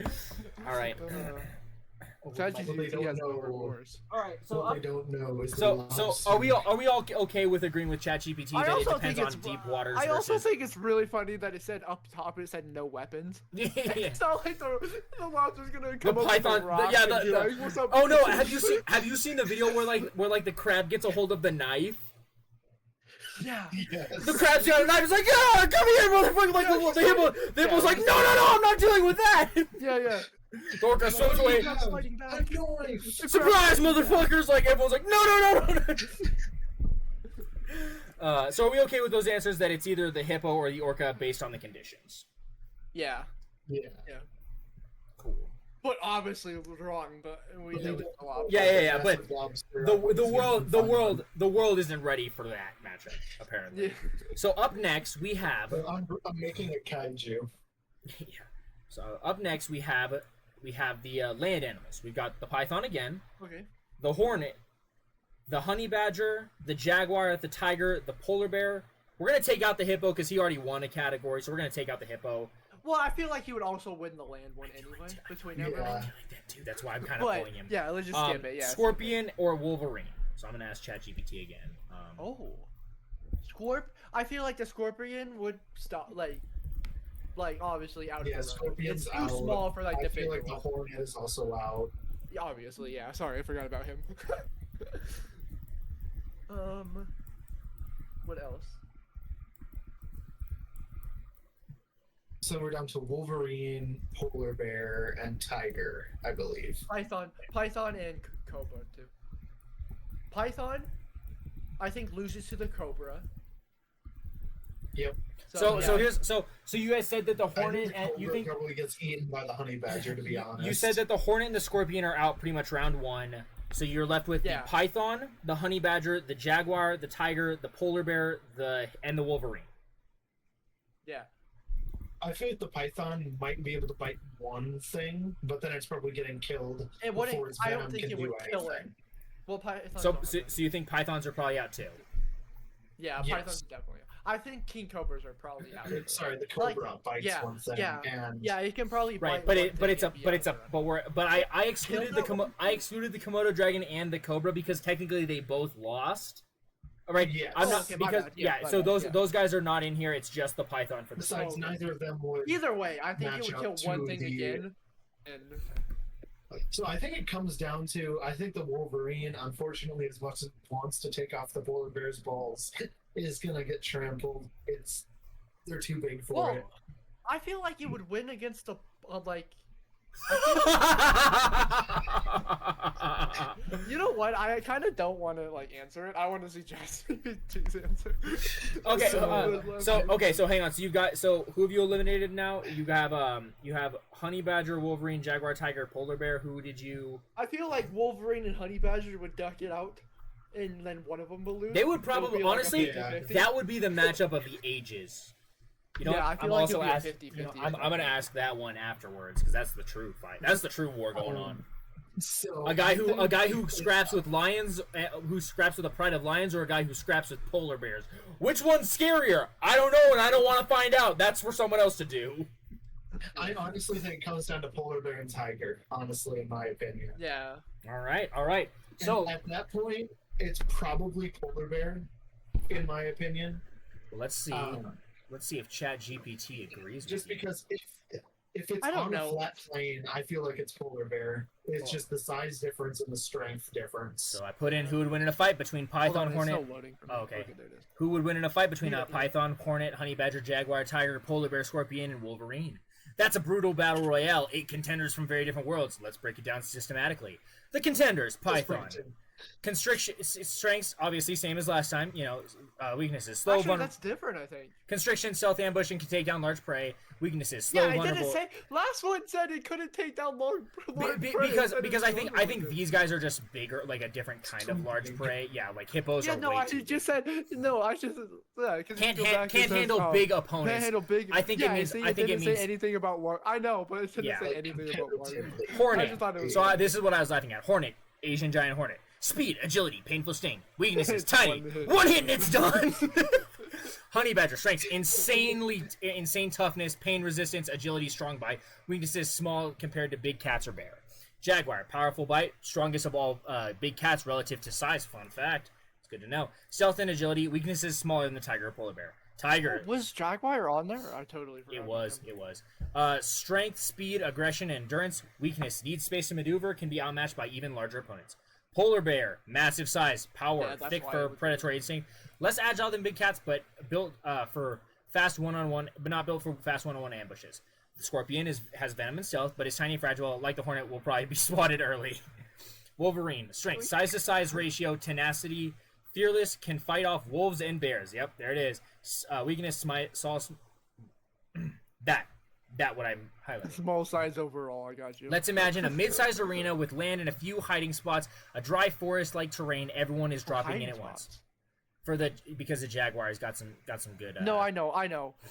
All right. ChatGPT don't has no know. remorse. All right. So What I don't know is the so lobster. are we all okay with agreeing with ChatGPT I that it also depends think on it's deep waters I also versus? think it's really funny that it said up top it said no weapons. Yeah. It's not like the lobster's gonna come up python- with a rock yeah, and be the- like, "What's up, Oh no! bitch?" Have you seen the video where the crab gets a hold of the knife? Yeah. Yes. The crab's got a knife. It's like, yeah, come here, motherfucker! Like the hippo's like, no, I'm not dealing with that. Yeah. The orca swims away. Crab's fighting back. Knife. Surprise, motherfuckers! Like everyone's like, no. So are we okay with those answers that it's either the hippo or the orca based on the conditions? Yeah. Yeah. Cool. But obviously it was wrong, but we But know they it's don't a lobster. Yeah, but Massive lobster. the world isn't ready for that matchup apparently. Yeah. So up next we have But I'm making a kaiju. yeah. So up next we have the land animals. We've got the python again, Okay. the hornet, the honey badger, the jaguar, the tiger, the polar bear. We're gonna take out the hippo because he already won a category, so we're gonna take out the hippo. Well, I feel like he would also win the land one anyway between Yeah. everyone. I like that too. That's why I'm kind of But pulling him. yeah, let's just skip it. Yeah. Scorpion or Wolverine. So I'm gonna ask ChatGPT again. Oh. I feel like the scorpion would stop like obviously out. Yeah, of the run. Scorpion's It's too out. small for like I the feel bigger like the one. hornet is also out. Yeah, obviously, yeah. Sorry, I forgot about him. What else? So we're down to Wolverine, polar bear, and tiger, I believe. Python and cobra too. Python, I think loses to the cobra. Yep. So yeah. here's so you guys said that the I think hornet the and you cobra think probably gets eaten by the honey badger, to be honest. you said that the hornet and the scorpion are out pretty much round one. So you're left with Yeah. the python, the honey badger, the jaguar, the tiger, the polar bear, and the wolverine. Yeah. I feel like the python might be able to bite one thing, but then it's probably getting killed It wouldn't. before its I venom don't think can it would do kill it. anything. Well, pythons. So, don't so have so you think pythons are probably out too? yeah, Yes. pythons definitely. I think king cobras are probably out. Sorry, the Like, cobra bites yeah, one thing, yeah, and Yeah, it can probably Right, bite but one it but thing it's a and be but out it's a of the run. but we're but I excluded I excluded the Komodo dragon and the cobra because technically they both lost. All right, Yes. I'm Oh, not okay, my because bad, yeah. my So bad, those yeah. those guys are not in here. It's just the python for the besides, So- neither of them would. Either way, I think it match would up kill to one thing the- again. And So I think it comes down to I think the Wolverine, unfortunately, as much as it wants to take off the polar bear's balls, is gonna get trampled. They're too big for well, it. I feel like it would win against the like. You know what? I kind of don't want to like answer it. I want to see ChatGPT's answer. Okay, So- so hang on. So who have you eliminated now? You have honey badger, wolverine, jaguar, tiger, polar bear. Who did you? I feel like Wolverine and Honey Badger would duck it out, and then one of them will lose. They would It probably be like a honestly 50-50. that would be the matchup of the ages. You know, Yeah, what? I feel I'm like also it'd be a asking. 50-50 You know, or I'm gonna ask that one afterwards because that's the true fight. That's the true war going on. So A guy who I think who scraps with lions, who scraps with a pride of lions, or a guy who scraps with polar bears. Which one's scarier? I don't know, and I don't want to find out. That's for someone else to do. I honestly think it comes down to polar bear and tiger. Honestly, in my opinion. Yeah. All right. So And at that point, it's probably polar bear, in my opinion. let's see. Um, Let's see if ChatGPT agrees just with you. because if it's I don't on know. a flat plane, I feel like it's polar bear. It's Well- just the size difference and the strength difference. So I put in who would win in a fight between Hold python, on, hornet. It's still loading for me. Oh, okay. There it is. Who would win in a fight between Yeah, a python, hornet, honey badger, jaguar, tiger, polar bear, scorpion, and wolverine? That's a brutal battle royale. 8 contenders from very different worlds. Let's break it down systematically. The contenders: python. Constriction strengths, obviously same as last time. Weaknesses: slow, Actually, vulnerable. that's different, I think. Constriction, stealth, ambush, and can take down large prey. Weaknesses: slow, Yeah, I vulnerable. didn't say. Last one said it couldn't take down large Be- prey. because It said because it I was think vulnerable. these guys are just bigger, like a different kind of large prey. Yeah, like hippos Yeah, are no, way I too just said no. I just because can't handle big opponents. Can't handle big. I think it means- See, I think it didn't means- say anything about war. I know, but it didn't Yeah. say anything about war. Comparatively. I Hornet. just thought it was So this is what I was laughing at. Hornet, Asian giant hornet. Speed, agility, painful sting. Weaknesses: It's tiny. one hit. One hit and it's done. Honey badger strengths: insane toughness, pain resistance, agility, strong bite. Weaknesses: small compared to big cats or bear. Jaguar, powerful bite, strongest of all big cats relative to size. Fun fact. It's good to know. Stealth and agility. Weaknesses: smaller than the tiger or polar bear. Tiger. Was Jaguar on there? I totally forgot. It about was. him. It was. Strength, speed, aggression, and endurance. Weakness: needs space to maneuver. Can be outmatched by even larger opponents. Polar bear: massive size, power, Yeah, that's thick why I fur, would- predatory instinct. Less agile than big cats, but built for fast one-on-one, but not built for fast one-on-one ambushes. The scorpion has venom and stealth, but is tiny and fragile. Like the hornet, will probably be swatted early. Wolverine: strength, size to size ratio, tenacity, fearless, can fight off wolves and bears. Yep, there it is. Weakness: that what I'm highlighting. Small size overall. I got you. Let's imagine a mid-sized arena with land and a few hiding spots, a dry forest-like terrain. Everyone is dropping in Hiding at once. spots. Because the Jaguars got some good. No, I know.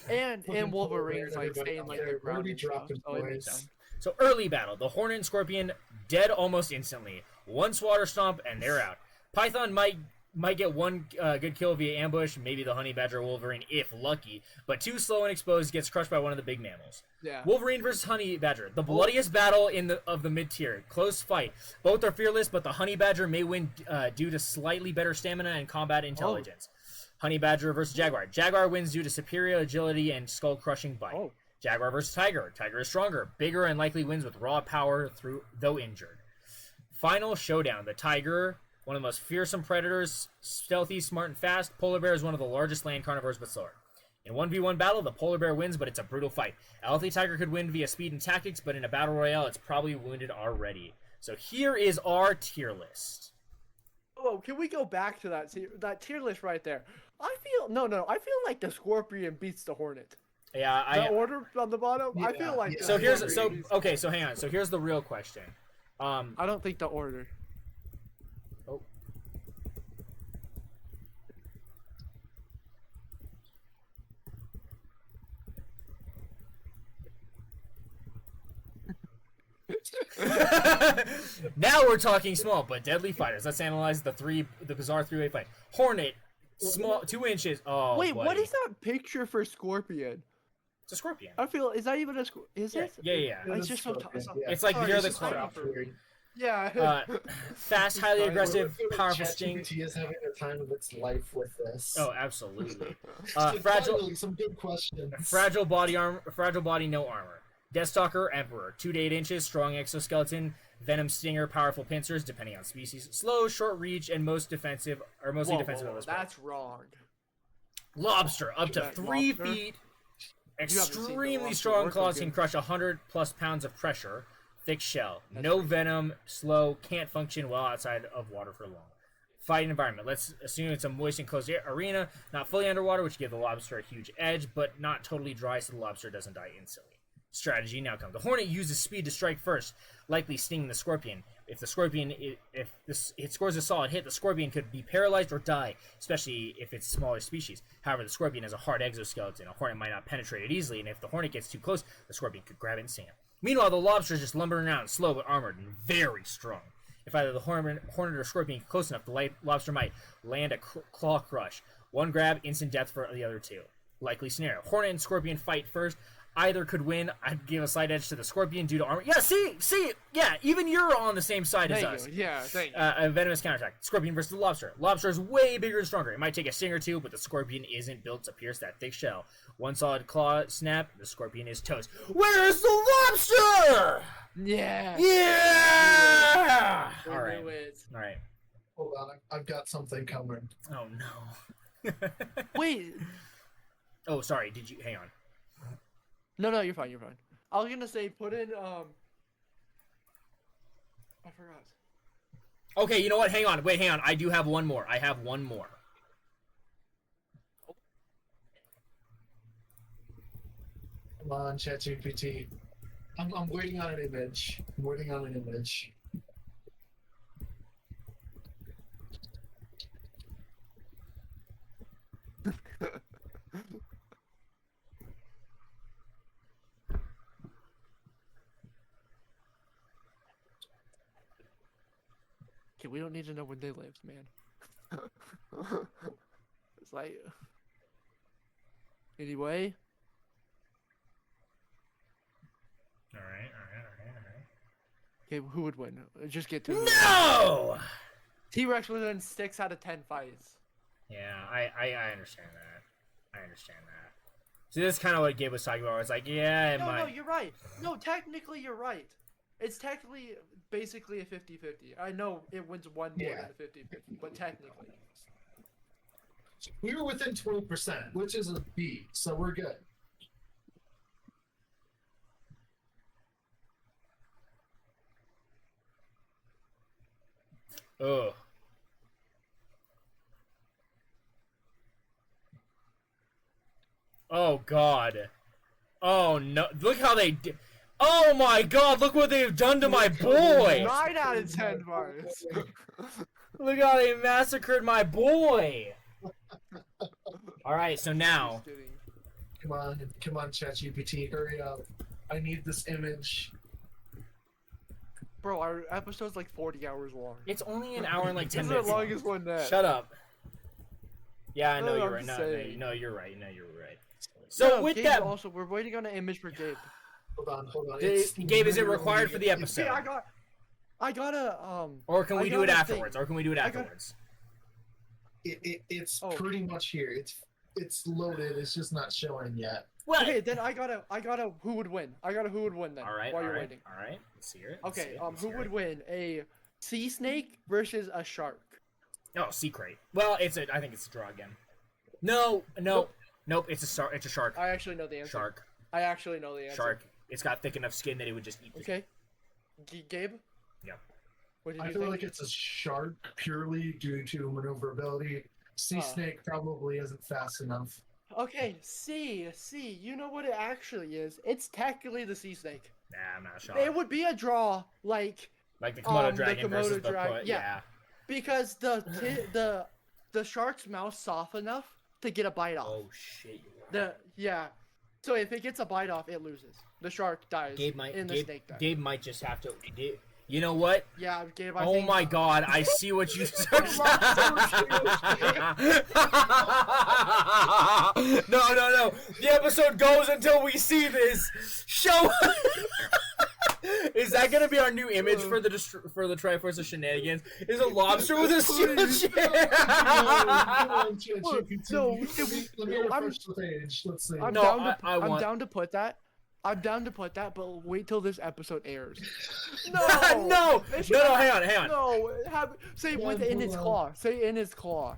And Fucking polar Wolverine's bear, like everybody staying out like there, the ground. Rudy and stuff, dropping so it makes points. sense. So early battle: the Hornet and Scorpion dead almost instantly. One Swatter Stomp and they're out. Python might get one good kill via ambush, maybe the Honey Badger or Wolverine if lucky, but too slow and exposed, gets crushed by one of the big mammals. Yeah. Wolverine versus Honey Badger, the bloodiest battle of the mid tier. Close fight. Both are fearless, but the Honey Badger may win due to slightly better stamina and combat intelligence. Honey Badger versus Jaguar. Jaguar wins due to superior agility and skull-crushing bite. Oh. Jaguar versus Tiger. Tiger is stronger, bigger, and likely wins with raw power though injured. Final showdown. The Tiger, one of the most fearsome predators, stealthy, smart, and fast. Polar bear is one of the largest land carnivores, but slower. In 1v1 battle, the polar bear wins, but it's a brutal fight. A healthy tiger could win via speed and tactics, but in a battle royale, it's probably wounded already. So here is our tier list. Oh, can we go back to that tier list right there? I feel like the Scorpion beats the Hornet. Yeah, The order on the bottom, I Yeah, feel like. yeah. the So here's Scorpion beats- okay. So hang on. So here's the real question. I don't think the order. Oh. Now we're talking small but deadly fighters. Let's analyze the bizarre three-way fight. Hornet, small, 2 inches. Oh, Wait, buddy. what is that picture for Scorpion? It's a scorpion. I feel is that even a is Yeah, it? yeah. It's just so Scorpion, tough. yeah. It's like Sorry, near it's the just corner. tiny for- Weird. Yeah. Fast, highly Sorry. aggressive, What if powerful sting. ChatGPT is having the time of its life with this. Oh, absolutely. So Fragile, finally, some good questions. fragile body, no armor. Deathstalker, Emperor, 2 to 8 inches, strong exoskeleton, venom stinger, powerful pincers, depending on species. Slow, short reach, and mostly defensive of this. That's wrong. Lobster, up to That 3 lobster? feet. haven't seen the Extremely lobster strong work claws again. can crush 100+ pounds of pressure. Thick shell. That's No crazy. venom. Slow. Can't function well outside of water for long. Fight environment. Let's assume it's a moist and closed arena, not fully underwater, which give the lobster a huge edge, but not totally dry, so the lobster doesn't die instantly. Strategy now comes. The Hornet uses speed to strike first, likely stinging the Scorpion. If it scores a solid hit, the Scorpion could be paralyzed or die, especially if it's a smaller species. However, the Scorpion has a hard exoskeleton. A Hornet might not penetrate it easily, and if the Hornet gets too close, the Scorpion could grab it and sting it. Meanwhile, the lobster is just lumbering around, slow but armored and very strong. If either the Hornet or Scorpion get close enough, the lobster might land a claw crush. One grab, instant death for the other two. Likely scenario. Hornet and Scorpion fight first. either could win. I'd give a slight edge to the Scorpion due to armor. Yeah, see, yeah, even you're on the same side as Thank us. you. Yeah, thank you. A venomous counterattack. Scorpion versus the Lobster. Lobster is way bigger and stronger. It might take a sting or two, but the Scorpion isn't built to pierce that thick shell. One solid claw snap, the Scorpion is toast. Where's the Lobster? Yeah. Yeah! We All right. knew it. All right. Hold on, I've got something coming. Oh, no. Wait. Oh, sorry. Did you... Hang on. No, you're fine. You're fine. I was gonna say put in I forgot. Okay, you know what? Hang on. Wait, hang on. I do have one more. I have one more. Come on, ChatGPT. I'm waiting on an image. I'm waiting on an image. Okay, we don't need to know when they lived, man. It's like anyway. All right. Okay, who would win? Just get to No! T-Rex would win 6 out of 10 fights. Yeah, I understand that. I understand that. So this is kind of what Gabe was talking about. It's like, yeah, it No, might. you're right. No, technically you're right. It's technically basically a 50-50. I know it wins one more Yeah. than a 50-50, but technically. We were within 20%, which is a B, so we're good. Ugh. Oh God. Oh no! Look how they did. Oh my God! Look what they've done to my boy. 9 out of 10 fights. Look how they massacred my boy. All right, so now. Just kidding. Come on, ChatGPT, hurry up. I need this image. Bro, our episode's like 40 hours long. It's only an hour and like 10 This is minutes. the longest one net. Shut up. Yeah, I know No, you're I'm right. just No, saying. you're right. No, you're right. So No, with Gabe that, also, we're waiting on an image for Gabe. Hold on. Gabe, is it required for the literally- episode? See, I gotta Or can I we do it gotta afterwards? think. Or can we do it I gotta- afterwards? It's Oh. pretty much here. It's loaded. It's just not showing yet. Well, Okay, then I gotta who would win? I gotta who would win then. all right, while all you're right, waiting. all right. Let's hear it. Let's see Okay, it, let's who hear would it. win? A sea snake versus a shark. Oh, sea crate. Well, I think it's a draw again. No. Nope. It's a shark. I actually know the answer. Shark. I actually know the answer. Shark. It's got thick enough skin that it would just eat the Okay. Gabe? Yep. What did I you feel think? like it's a shark purely due to maneuverability. Sea snake probably isn't fast enough. Okay, C. You know what it actually is? It's technically the sea snake. Nah, I'm not sure. It would be a draw, like Like the Komodo the dragon versus Komodo the dragon, put. yeah. Yeah. because the shark's mouth's soft enough to get a bite off. Oh shit. You're right. So if it gets a bite off, it loses. The shark dies. Gabe might. and the Gabe, snake dies. Gabe might just have to. You know what? Yeah, Gabe. I Oh think, my God! I see what you. No. The episode goes until we see this. Show. Is that gonna be our new image for the Triforce of Shenanigans? Is a lobster with a steel chair? Come on, ChatGPT. No, Let me I'm- refresh the page. Let's see. I'm No, down to. I want- I'm down to put that. I'm down to put that, but wait till this episode airs. No. Hang on. No, say Yeah, with in hold its on. claw. Say in its claw.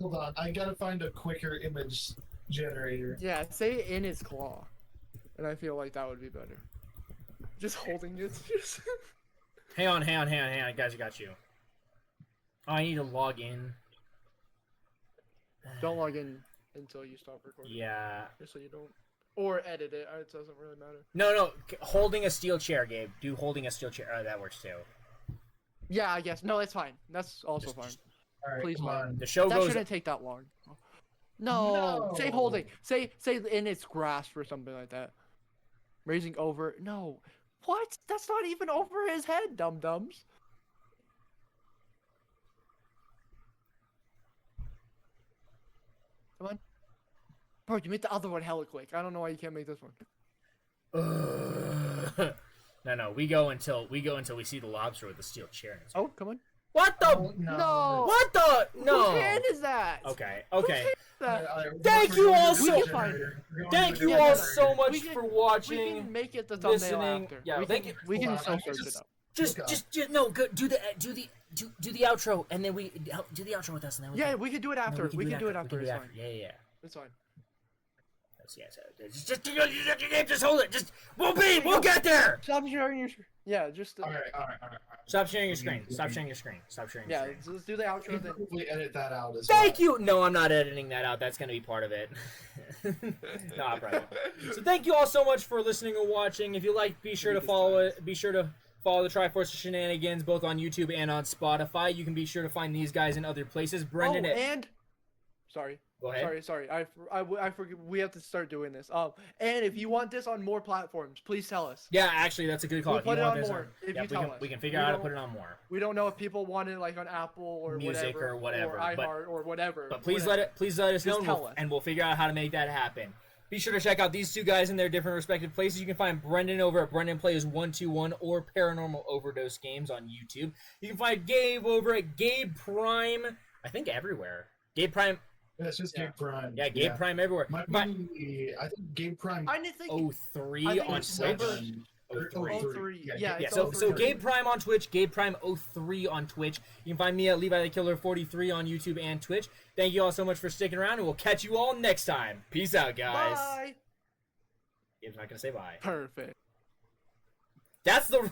Hold on. I gotta find a quicker image generator. Yeah, say in its claw, and I feel like that would be better. Just holding it. Just... Hang on, guys, I got you. Oh, I need to log in. Don't log in until you stop recording. Yeah. Just so you don't. Or edit it. It doesn't really matter. No. Holding a steel chair, Gabe. Do holding a steel chair. Oh, that works too. Yeah, I guess. No, it's fine. That's also fine. All right, Please come hold. on. The show That goes. shouldn't take that long. No. Say No. holding. Say in its grasp or something like that. Raising over. No. What? That's not even over his head, dum dums. Come on. Bro, you made the other one hella quick. I don't know why you can't make this one. No, we go until we see the lobster with the steel chair. In his Oh, come on. What the? Oh, No. What the? No. Whose hand is that? Okay. That? Thank you all so- Thank you Yeah, all no, so much we can- for We watching. can make it the thumbnail listening. after. Yeah, we thank can, you. we can Hold on, so I search it up. Just no. Good. Do the outro, and then we do the outro with us, and then we Yeah, can, we can do it no, after. We can do it after. It's fine. Yeah. It's fine. Just hold it. We'll get there. Stop sharing your. Yeah, just. All right. Stop sharing your screen. Stop sharing your screen. Yeah, screen. let's do the You outro can then. probably edit that out as Thank well. you. No, I'm not editing that out. That's gonna be part of it. No, I probably won't. So thank you all so much for listening or watching. If you like, be sure to follow it. Be sure to follow the Triforce of Shenanigans both on YouTube and on Spotify. You can be sure to find these guys in other places. Brendan, and. Sorry. go ahead. Sorry. I forget. We have to start doing this. And if you want this on more platforms, please tell us. Yeah, actually, that's a good call. We'll If you put it want on this more if yeah, you tell us. we can figure We out how to don't- put it on more. We don't know if people want it like on Apple or Music whatever, or whatever, or but- iHeart or whatever. But please whatever. let us know, Just and tell we'll, us. and we'll figure out how to make that happen. Be sure to check out these two guys in their different respective places. You can find Brendan over at Brendan Plays 121 or Paranormal Overdose Games on YouTube. You can find Gabe over at Gabe Prime. I think everywhere. Gabe Prime. Yeah, it's just Game Prime. Yeah, Gabe Prime everywhere. Might Find be, I think Game Prime. I didn't think. 03 I think on it's Twitch. number- 03. 03. Yeah, Yeah, it's so 03. Gabe Prime on Twitch, Gabe Prime 03 on Twitch. You can find me at Levi the Killer 43 on YouTube and Twitch. Thank you all so much for sticking around, and we'll catch you all next time. Peace out, guys. Bye. Gabe's not gonna say bye. Perfect. That's the wrong.